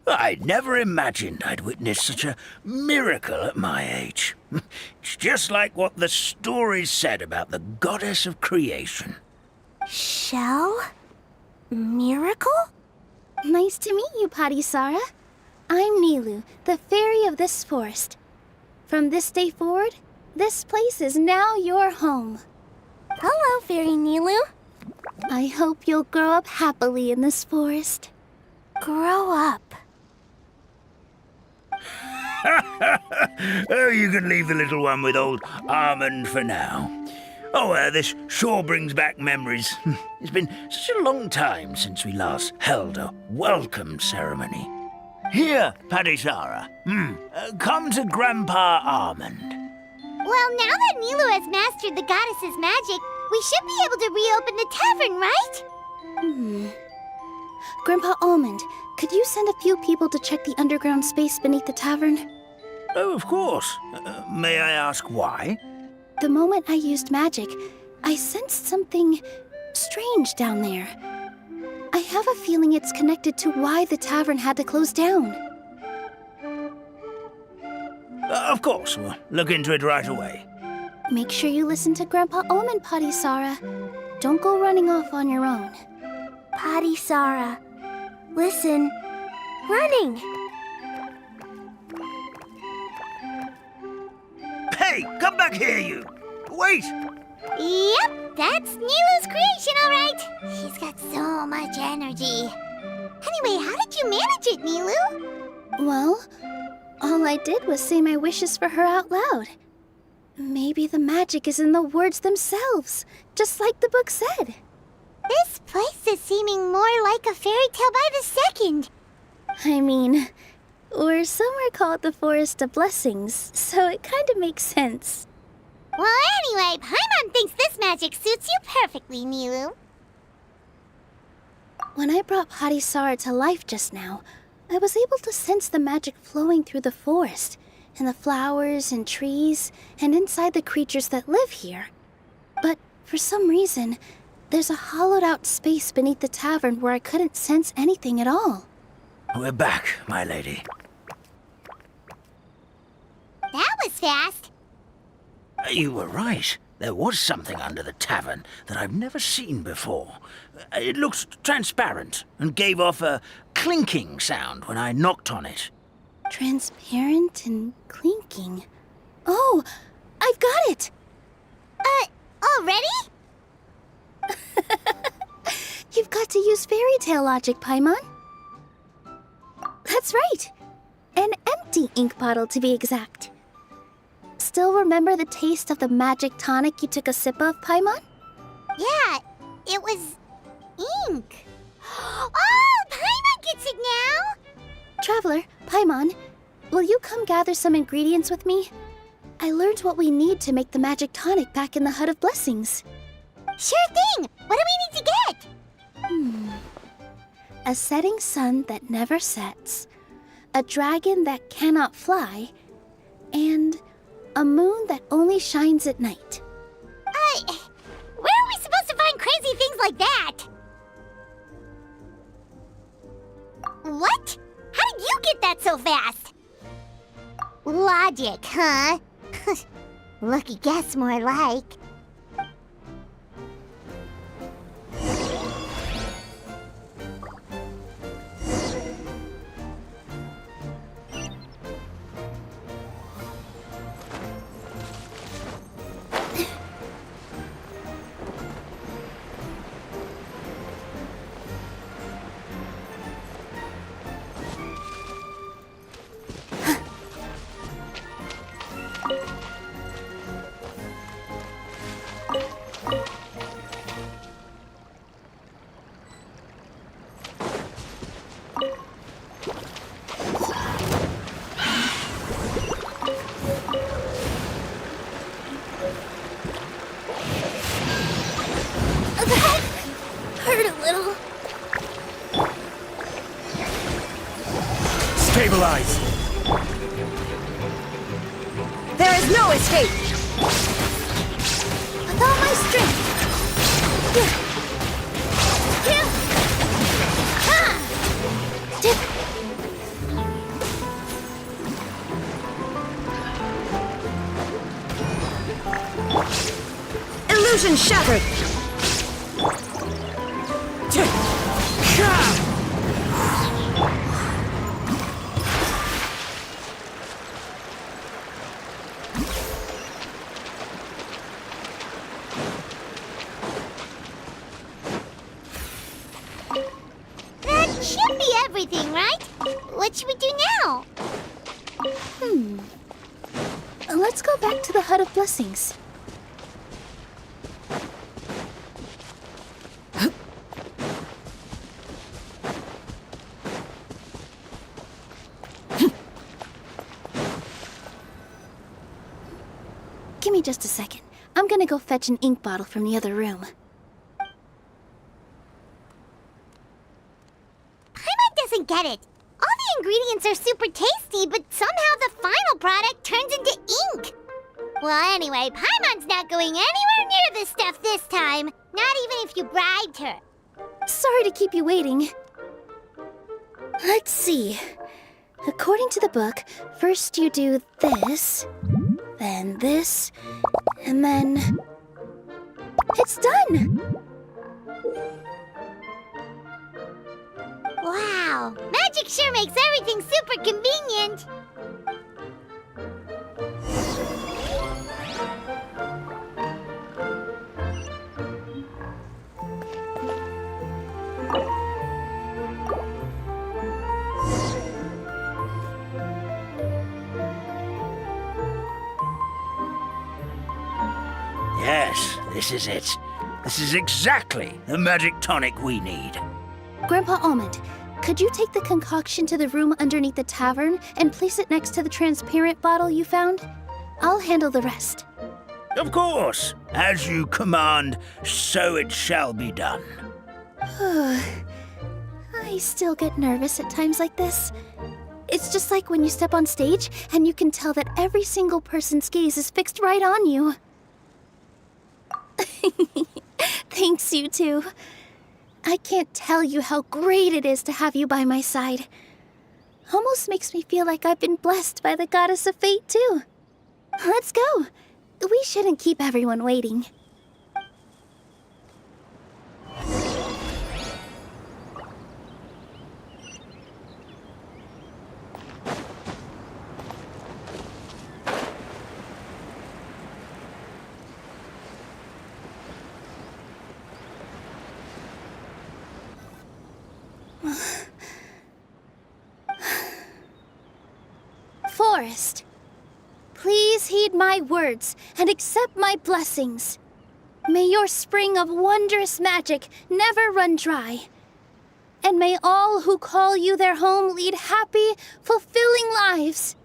I never imagined I'd witness such a miracle at my age. It's just like what the stories said about the goddess of creation. Shell? Miracle? Nice to meet you, Padisara. I'm Nilou, the fairy of this forest. From this day forward, this place is now your home. Hello, Fairy Nilou. I hope you'll grow up happily in this forest. Grow up. Oh, you can leave the little one with old Almond for now. Oh, this sure brings back memories. It's been such a long time since we last held a welcome ceremony. Here, Padisara. Come to Grandpa Almond. Well, now that Nilou has mastered the goddess's magic, we should be able to reopen the tavern, right? Grandpa Almond, could you send a few people to check the underground space beneath the tavern? Oh, of course. May I ask why? The moment I used magic, I sensed something strange down there. I have a feeling it's connected to why the tavern had to close down. Of course, we'll look into it right away. Make sure you listen to Grandpa Almond, Padisara. Don't go running off on your own. Padisara. Listen. Running. Hey, come back here, you! Wait! Yep, that's Nilou's creation, all right. She's got so much energy. Anyway, how did you manage it, Nilou? Well, all I did was say my wishes for her out loud. Maybe the magic is in the words themselves, just like the book said. This place is seeming more like a fairy tale by the second. I mean, or somewhere called the Forest of Blessings, so it kind of makes sense. Well, anyway, Paimon thinks this magic suits you perfectly, Nilou. When I brought Padisara to life just now, I was able to sense the magic flowing through the forest, and the flowers and trees, and inside the creatures that live here. But for some reason, there's a hollowed-out space beneath the tavern where I couldn't sense anything at all. We're back, my lady. That was fast. You were right. There was something under the tavern that I've never seen before. It looked transparent and gave off a clinking sound when I knocked on it. Transparent and clinking. Oh, I've got it! Already? You've got to use fairy tale logic, Paimon. That's right. An empty ink bottle, to be exact. Still remember the taste of the magic tonic you took a sip of, Paimon? Yeah, it was ink. Oh, Paimon gets it now! Traveler, Paimon, will you come gather some ingredients with me? I learned what we need to make the magic tonic back in the Hut of Blessings. Sure thing! What do we need to get? A setting sun that never sets, a dragon that cannot fly, and a moon that only shines at night. Where are we supposed to find crazy things like that? What? How did you get that so fast? Logic, huh? Lucky guess, more like. neutralized. There is no escape! With all my strength. Illusion shattered! That should be everything, right? What should we do now? Let's go back to the Hut of Blessings. Give me just a second. I'm gonna go fetch an ink bottle from the other room. Paimon doesn't get it. All the ingredients are super tasty, but somehow the final product turns into ink. Well, anyway, Paimon's not going anywhere near this stuff this time. Not even if you bribed her. Sorry to keep you waiting. Let's see. According to the book, first you do this, then this, and then... It's done! Wow, magic sure makes everything super convenient. Yes, this is it. This is exactly the magic tonic we need. Grandpa Almond, could you take the concoction to the room underneath the tavern and place it next to the transparent bottle you found? I'll handle the rest. Of course. As you command, so it shall be done. I still get nervous at times like this. It's just like when you step on stage and you can tell that every single person's gaze is fixed right on you. Thanks, you two. I can't tell you how great it is to have you by my side. Almost makes me feel like I've been blessed by the goddess of fate, too. Let's go. We shouldn't keep everyone waiting. Forest, please heed my words and accept my blessings. May your spring of wondrous magic never run dry. And may all who call you their home lead happy, fulfilling lives.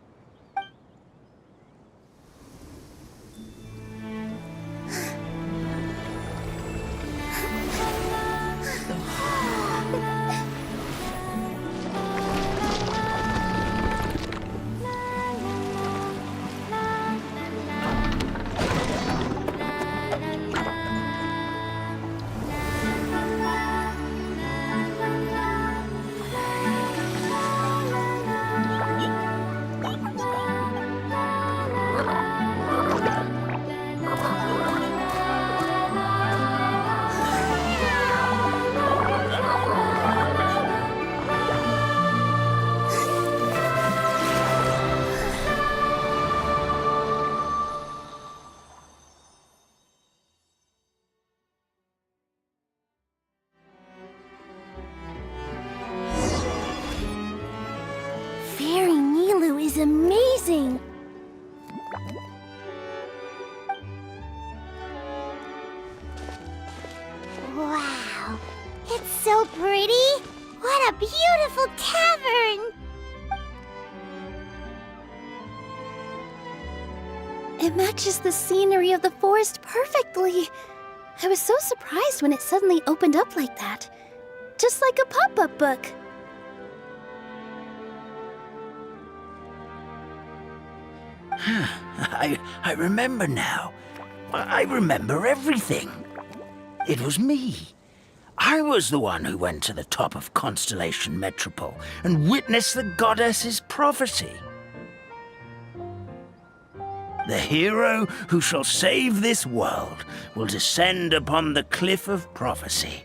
Fairy Nilou is amazing! Wow, it's so pretty. What a beautiful tavern. It matches the scenery of the forest perfectly. I was so surprised when it suddenly opened up like that. Just like a pop-up book. I remember now. I remember everything. It was me. I was the one who went to the top of Constellation Metropole and witnessed the goddess's prophecy. The hero who shall save this world will descend upon the cliff of prophecy.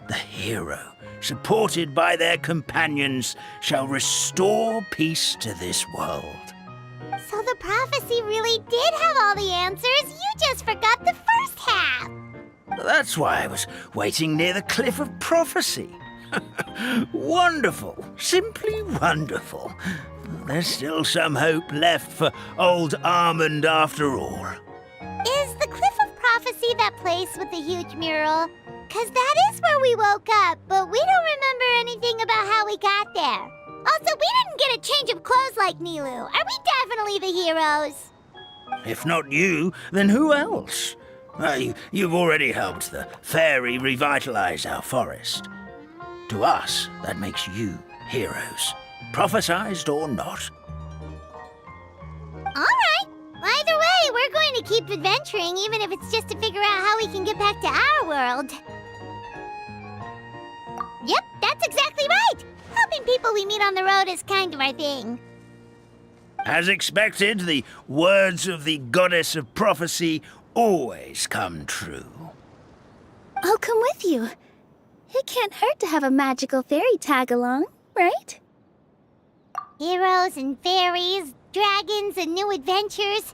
The hero, supported by their companions, shall restore peace to this world. So the prophecy really did have all the answers. You just forgot the first half. That's why I was waiting near the cliff of prophecy. Wonderful, simply wonderful. There's still some hope left for old Armand after all. Is the Cliff of Prophecy that place with the huge mural? 'Cause that is where we woke up, but we don't remember anything about how we got there. Also, we didn't get a change of clothes like Nilou. Are we definitely the heroes? If not you, then who else? You've already helped the fairy revitalize our forest. To us, that makes you heroes, prophesized or not. All right. Either way, we're going to keep adventuring, even if it's just to figure out how we can get back to our world. Yep, that's exactly right. Helping people we meet on the road is kind of our thing. As expected, the words of the goddess of prophecy always come true. I'll come with you. It can't hurt to have a magical fairy tag along, right? Heroes and fairies, dragons and new adventures.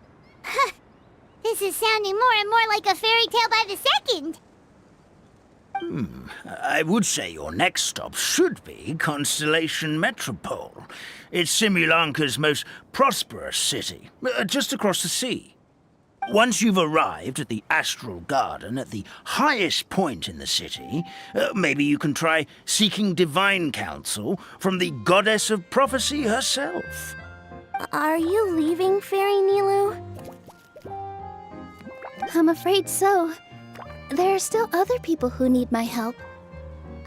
This is sounding more and more like a fairy tale by the second. I would say your next stop should be Constellation Metropole. It's Simulanka's most prosperous city, just across the sea. Once you've arrived at the Astral Garden at the highest point in the city, maybe you can try seeking divine counsel from the goddess of prophecy herself. Are you leaving, Fairy Nilou? I'm afraid so. There are still other people who need my help.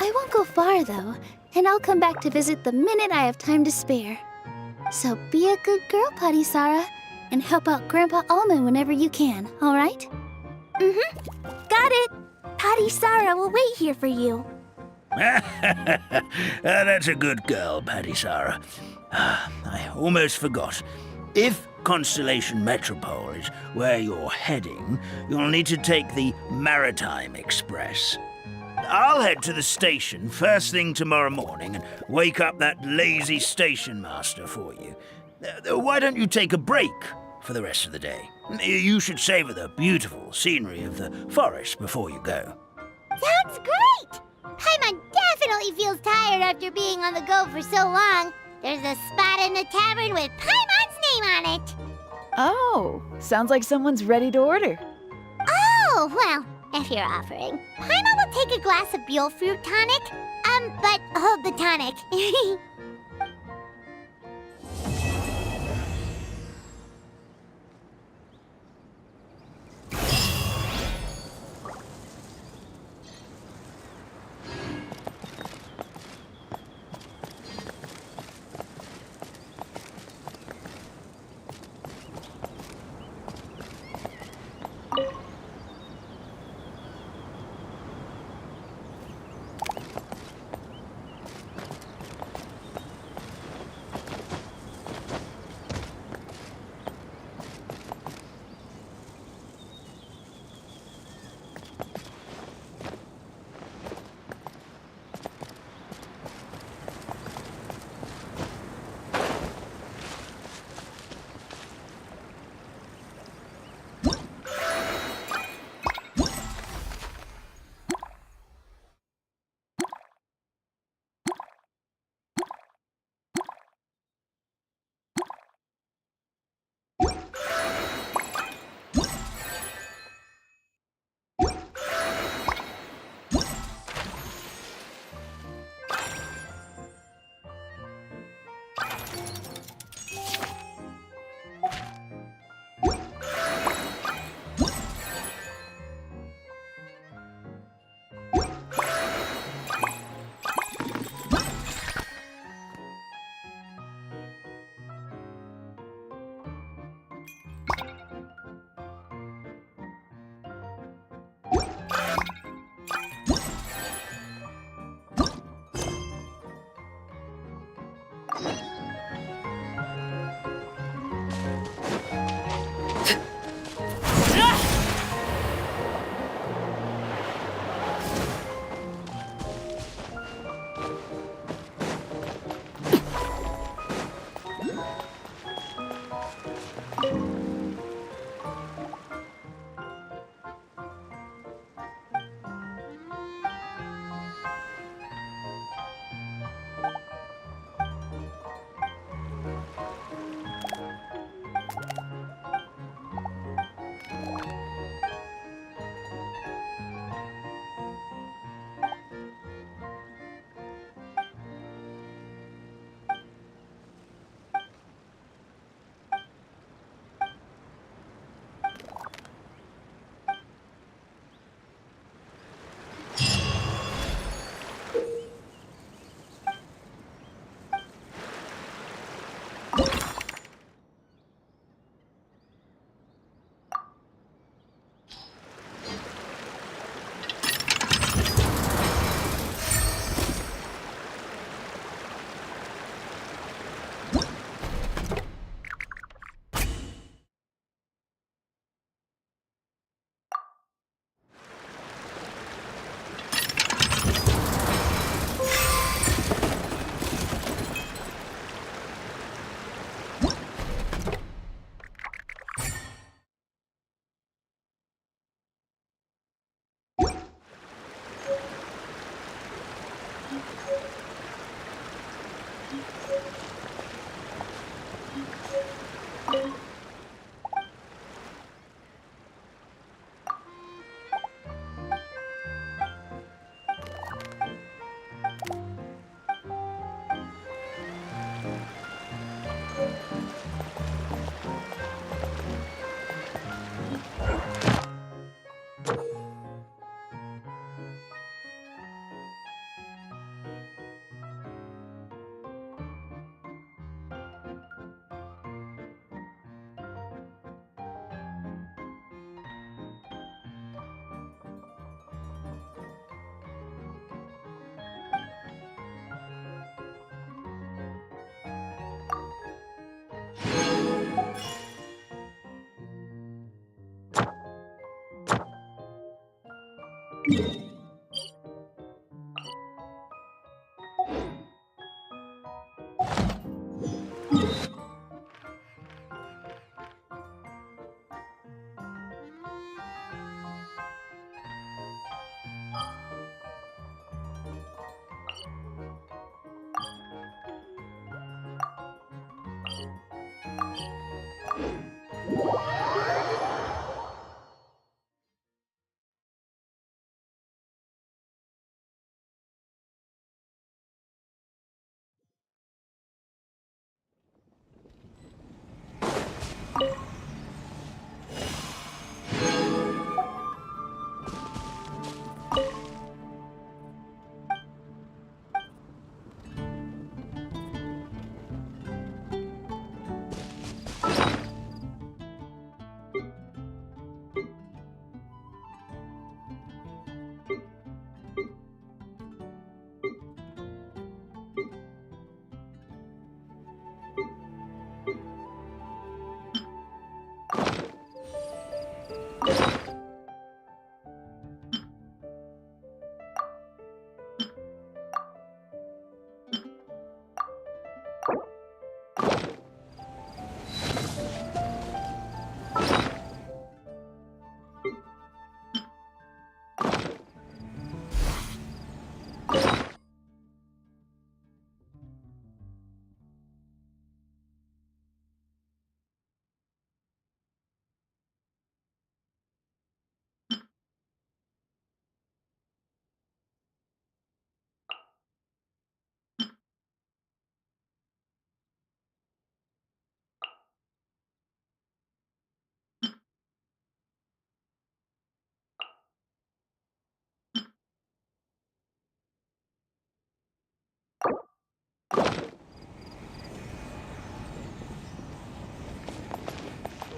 I won't go far, though, and I'll come back to visit the minute I have time to spare. So be a good girl, Patisara, and help out Grandpa Almond whenever you can, all right? Mm-hmm. Got it! Patisara will wait here for you. That's a good girl, Patisara. I almost forgot. If Constellation Metropole is where you're heading, you'll need to take the Maritime Express. I'll head to the station first thing tomorrow morning and wake up that lazy station master for you. Why don't you take a break for the rest of the day? You should savor the beautiful scenery of the forest before you go. Sounds great! Paimon definitely feels tired after being on the go for so long. There's a spot in the tavern with Paimon's name on it. Oh, sounds like someone's ready to order. Oh, well, if you're offering. Paimon will take a glass of Buell fruit tonic. But hold the tonic.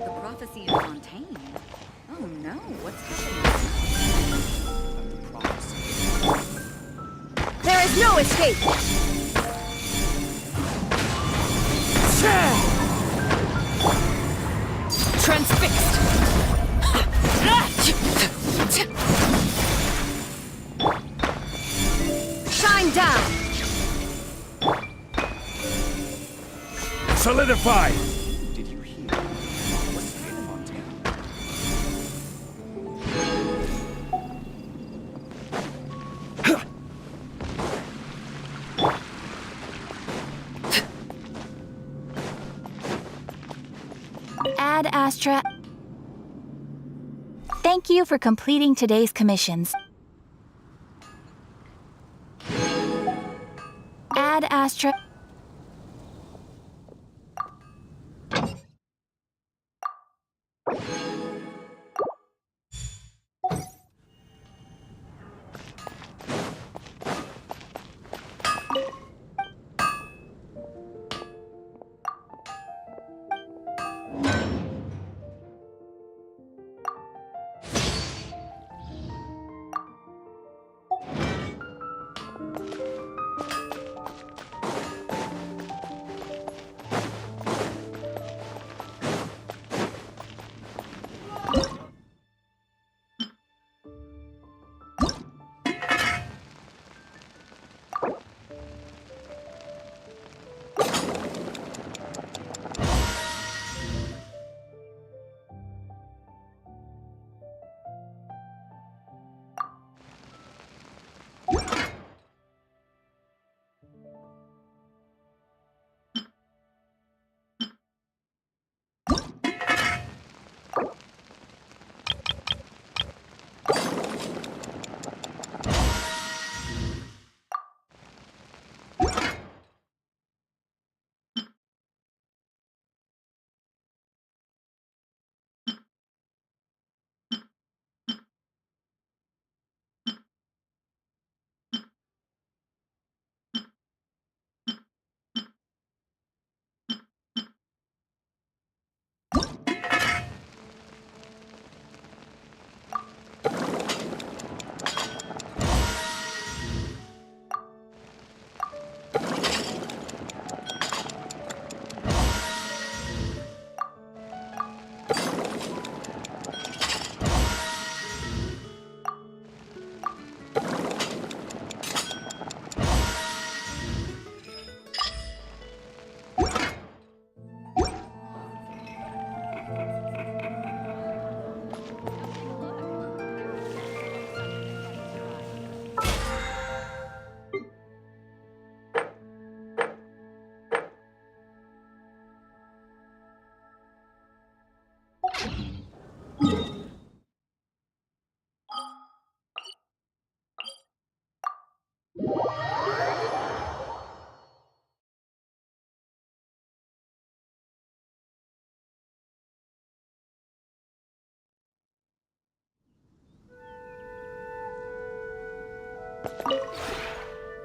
The prophecy in Fontaine? Oh no, what's happening? There is no escape! Transfixed! Shine down! solidify! Did you hear? What's in Montana? Ad Astra. Thank you for completing today's commissions. Ad Astra.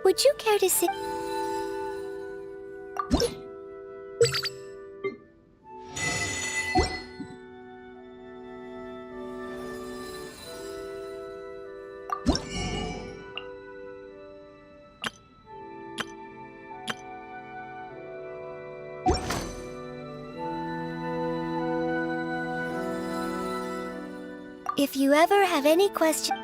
Would you care to sit? If you ever have any questions...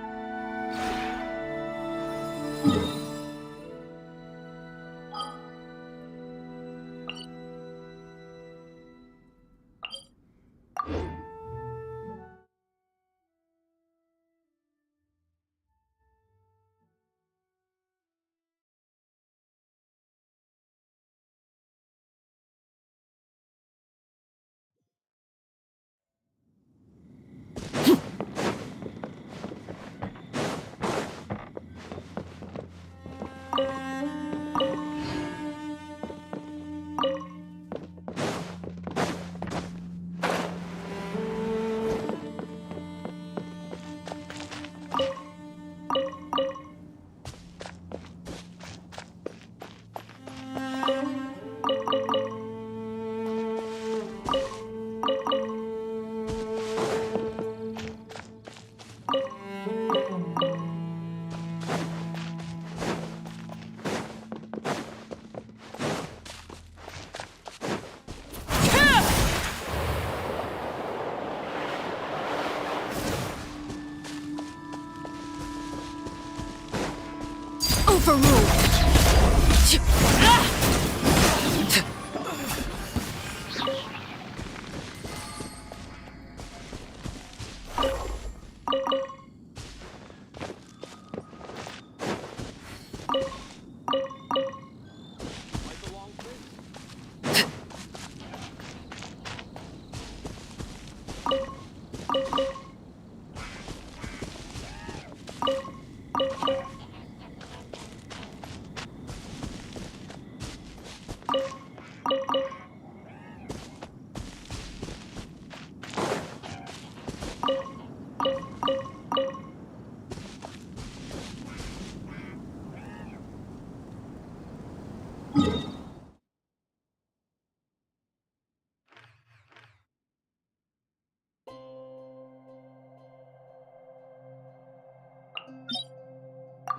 Overruled!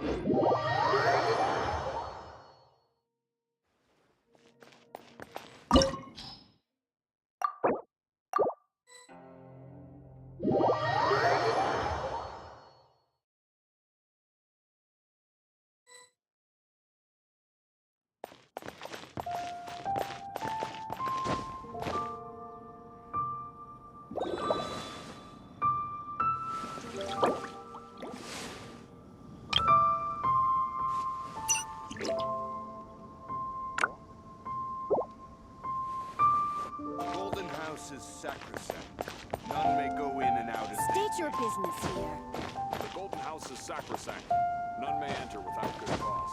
The Golden House is sacrosanct. None may go in and out as they State your business here. The Golden House is sacrosanct. None may enter without good cause.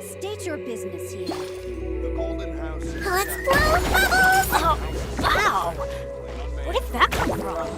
State your business here. The Golden House is Let's blow bubbles! Oh, wow! Where did that come from?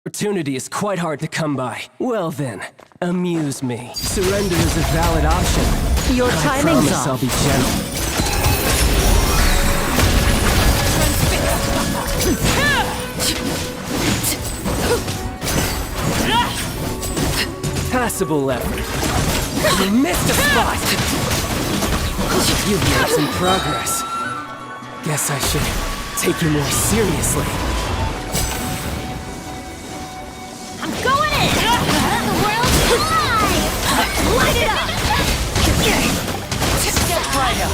Opportunity is quite hard to come by. Well then, amuse me. Surrender is a valid option. Your I timing's promise off. I'll be gentle. Passable effort. You missed a spot! You've made some progress. Guess I should take you more seriously. I'm going in! The world's alive! Light it up! Step right up!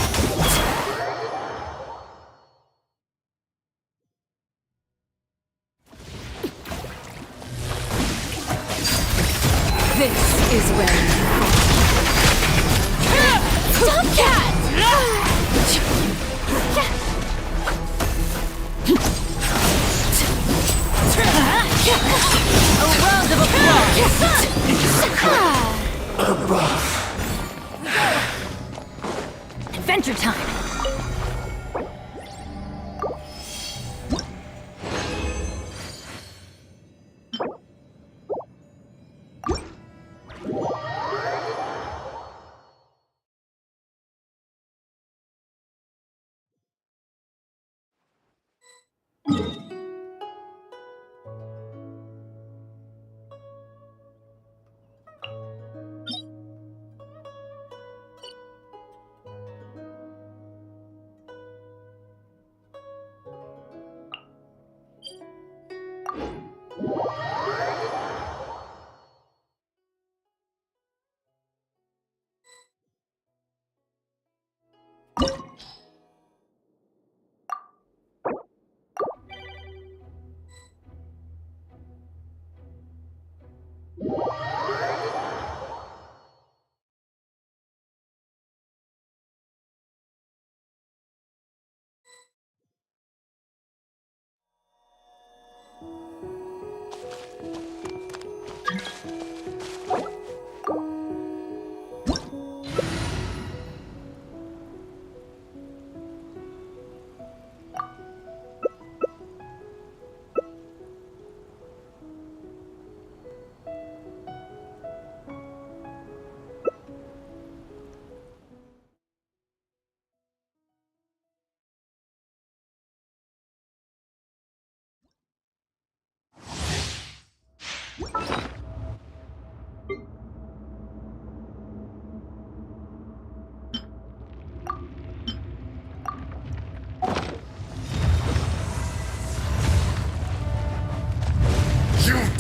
This is where Tomcat! A round of applause! Adventure time!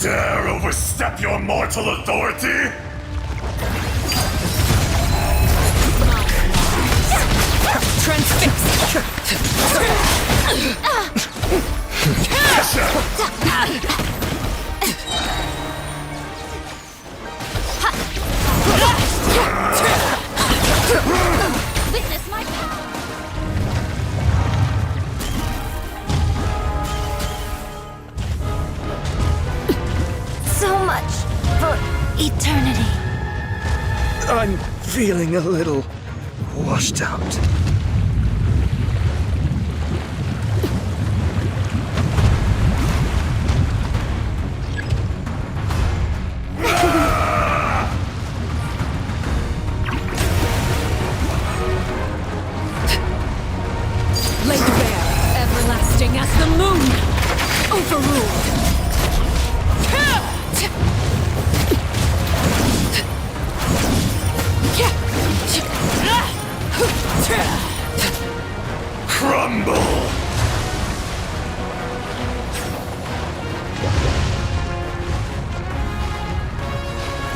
dare overstep your mortal authority? Witness my power! So much for eternity. I'm feeling a little washed out. Laid bare, everlasting as the moon. Overruled. Crumble!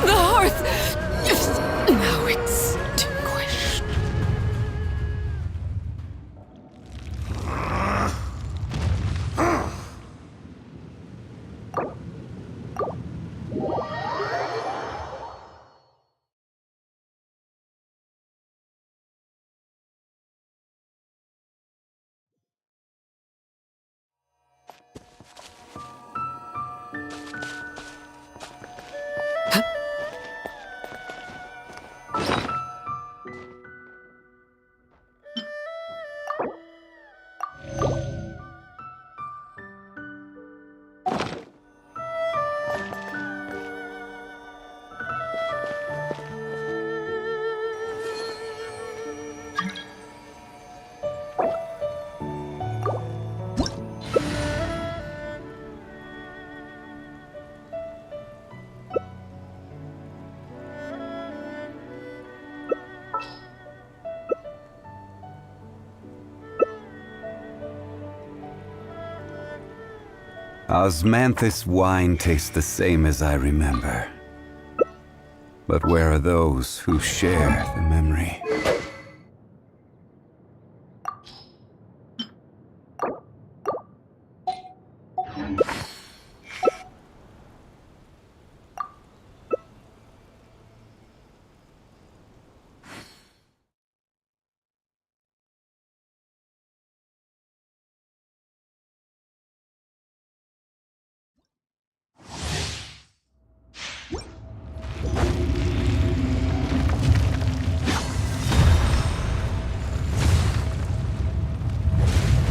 The hearth! Now extinguished. Osmanthus wine tastes the same as I remember. But where are those who share the memory?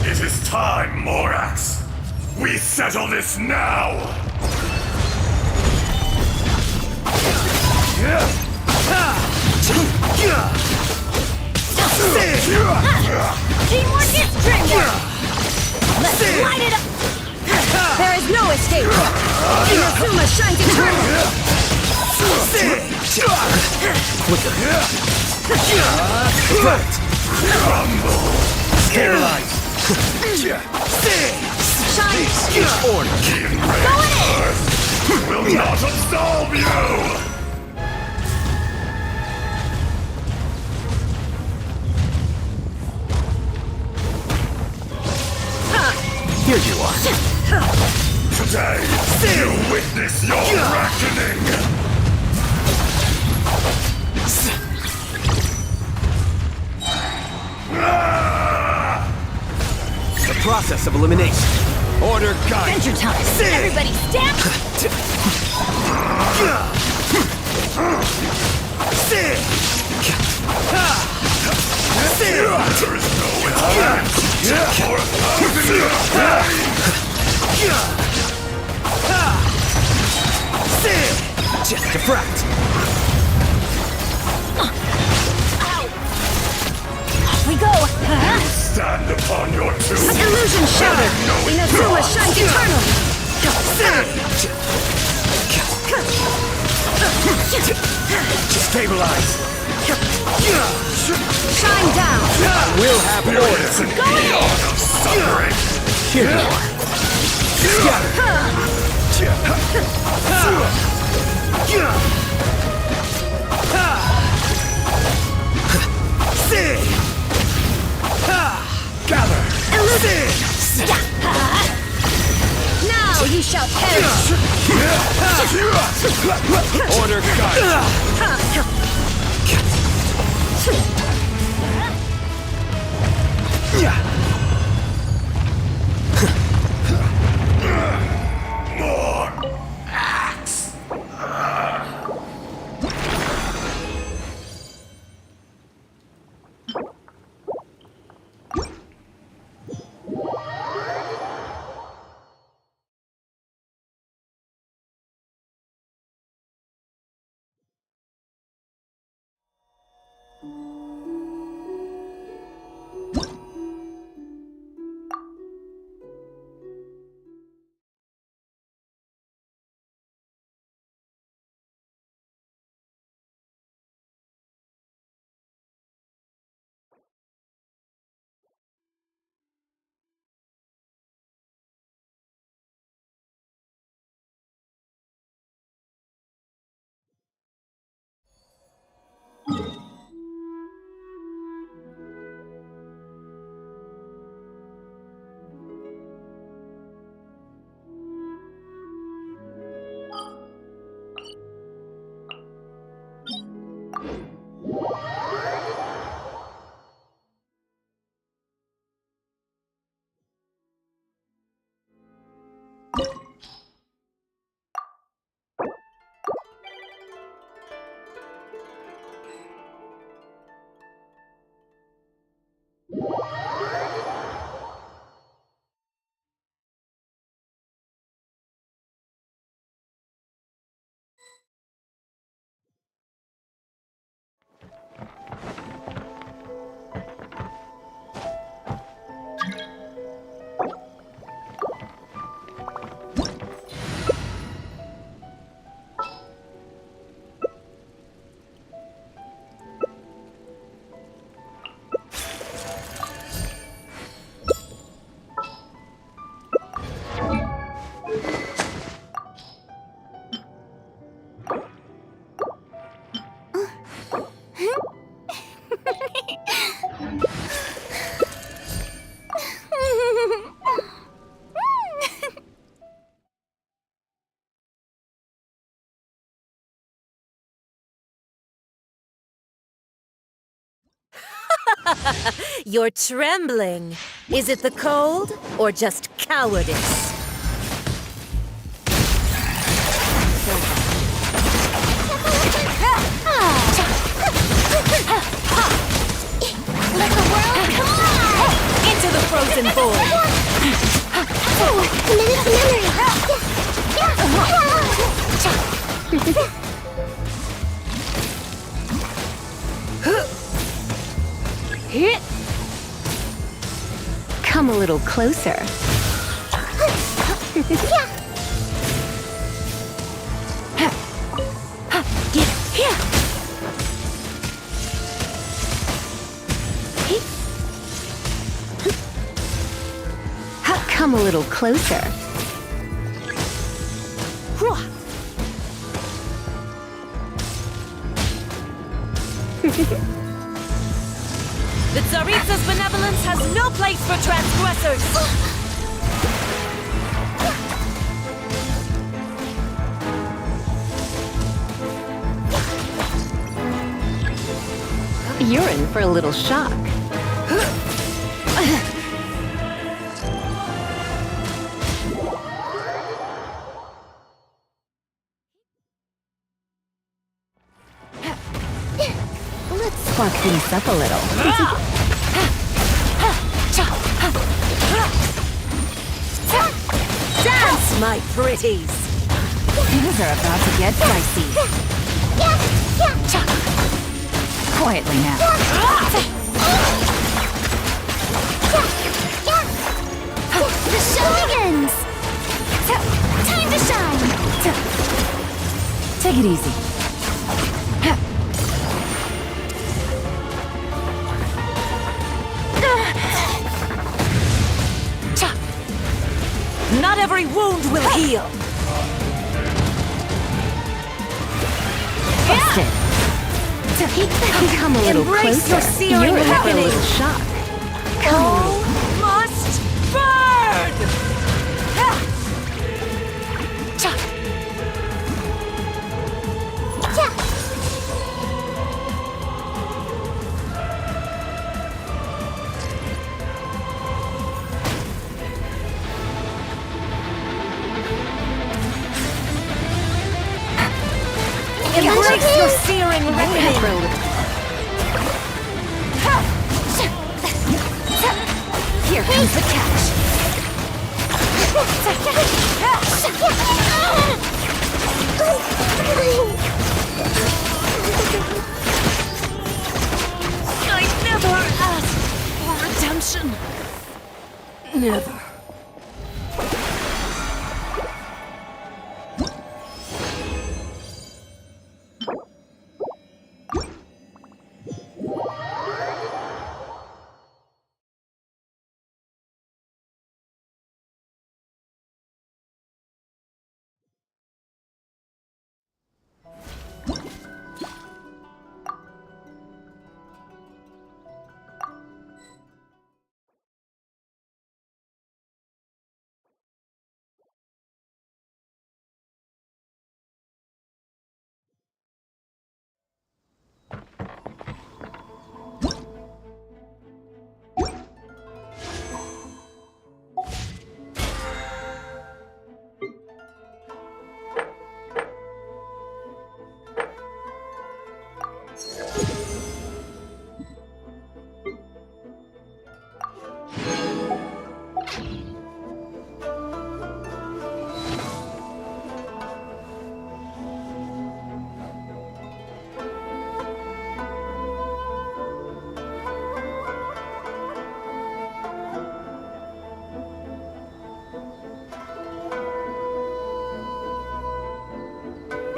It is time, Morax. We settle this now! Teamwork is dreamwork! Let's light it up! There is no escape! Inazuma shines eternal! Crumble! Sterilize! Shine! Order! Go in! Will not absolve you! Here you are. Today, you witness your reckoning! The process of elimination. Order guide. Adventure time! Everybody stand! There is no excuse for 1,000 years Just defract. Off we go! Stand upon your two. Illusion shattered! Inazuma shines eternal! Stabilize. Shine down! We'll have order. Go in! Suffering! Here you are. Scatter. Now you shall perish! Order cut! You're trembling. Is it the cold or just cowardice? Let the world collide! Into the frozen void! Committed to memory! Come a little closer. Come a little closer. The Tsaritsa's benevolence has no place for transgressors! You're in for a little shock. Let's spark things up a little. Dance, my pretties! Things are about to get dicey. Quietly now. The show begins! Time to shine! Take it easy. Not every wound will heal. Busted. Come a little Embrace closer. your searing You're in for a reckoning. little shock. Come a little. Must burn! Embrace your searing reckoning! Here comes the catch! I never asked for redemption! Never.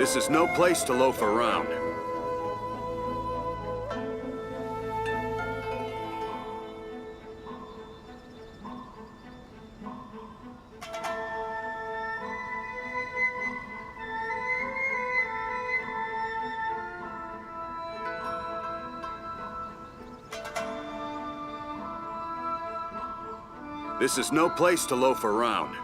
This is no place to loaf around. This is no place to loaf around.